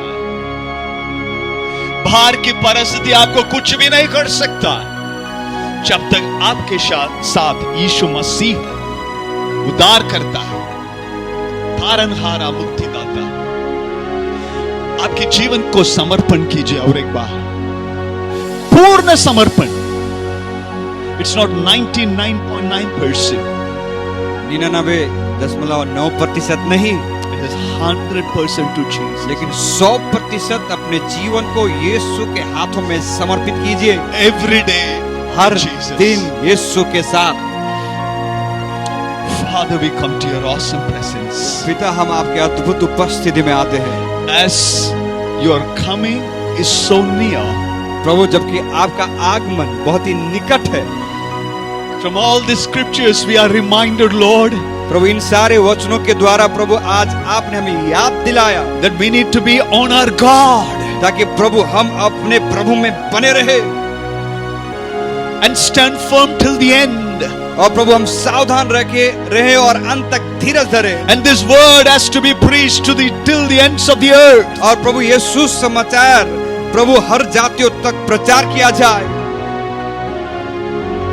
बाहर की परिस्थिति आपको कुछ भी नहीं कर सकता जब तक आपके साथ यीशु मसीह उद्धार करता है, तारनहारा, मुक्तिदाता। आपके जीवन को समर्पण कीजिए और एक बार पूर्ण समर्पण। इट्स नॉट 99.9%, 99.9% नहीं, इट इज 100% टू जीसस। लेकिन 100% अपने जीवन को यीशु के हाथों में समर्पित कीजिए। एवरी डे, हर दिन यीशु के साथ। Father, we come to your awesome presence. पिता, हम आपके अद्भुत उपस्थिति में आते हैं। As your coming is so near, प्रभु, जबकि आपका आगमन बहुत ही निकट है, from all the scriptures we are reminded, Lord, प्रभु इन सारे वचनों के द्वारा प्रभु आज आपने हमें याद दिलाया that we need to be on our guard. ताकि प्रभु हम अपने प्रभु में बने रहे। and stand firm till the end. और प्रभु हम सावधान रहे और अंत तक धीरज धरे। And this word has to be preached to the till the ends of the earth. और प्रभु ये सुसमाचार प्रभु हर जातियों तक प्रचार किया जाए।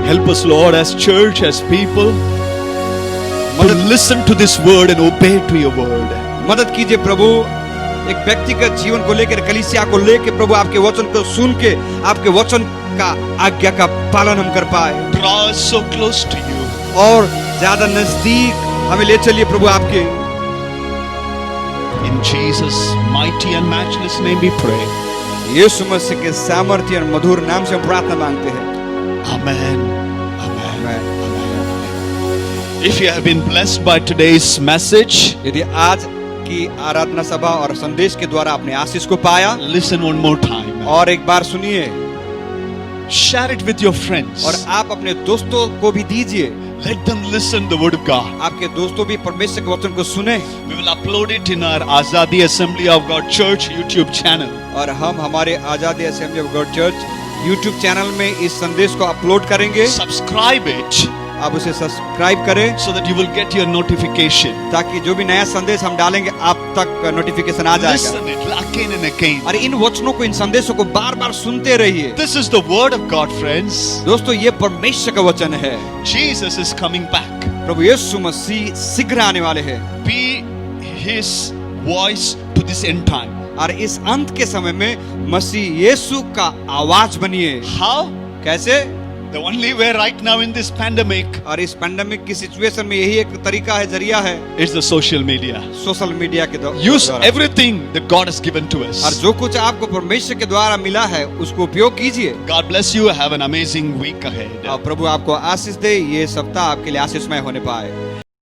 Help us, Lord, as church, as people, to listen to this word and obey to your word. मदद कीजिए प्रभु, एक व्यक्तिगत जीवन को लेकर, कलीसिया को लेकर प्रभु आपके वचन को सुन के आपके वचन का आज्ञा का पालन हम कर पाए। Draw us so close to you. और ज्यादा नजदीक हमें ले चलिए प्रभु आपके। In Jesus' mighty and matchless name we pray. यीशु मसीह के सामर्थ्य और मधुर नाम से हम प्रार्थना मांगते हैं। Amen. Amen. Amen. If you have been blessed by today's message, यदि आज की आराधना सभा और संदेश के द्वारा आपने आशीष को पाया, listen one more time. और एक बार सुनिए Share it with your friends. और आप अपने दोस्तों को भी दीजिए। Let them listen the word of God. आपके दोस्तों भी परमेश्वर के वचन को सुने। We will upload it in our Azadi Assembly of God Church YouTube channel. और हम हमारे आजादी assembly of God church YouTube channel में इस संदेश को अपलोड करेंगे। Subscribe it आप उसे सब्सक्राइब करें so that you will get your notification. ताकि जो भी नया संदेश हम डालेंगे आप तक नोटिफिकेशन आ जाएगा। Listen it again and again. और इन वचनों को, इन संदेशों को बार बार सुनते रहिए। This is the word of God, friends. दोस्तों ये परमेश्वर का वचन है। Jesus is coming back. प्रभु यीशु मसीह शीघ्र आने वाले हैं। Be his voice to this end time. और इस अंत के समय में मसीह यीशु का आवाज बनिए। How? कैसे? The only way right now in this pandemic और इस पैंडेमिक की सिचुएशन में यही एक तरीका है, जरिया है, is the social media. Social media के Use द्वारा। everything that God has given to और us. जो कुछ आपको परमेश्वर के द्वारा मिला है उसको उपयोग कीजिए। God bless you. Have an amazing week ahead. और प्रभु आपको आशीष दे, ये सप्ताह आपके लिए आशीषमय होने पाए।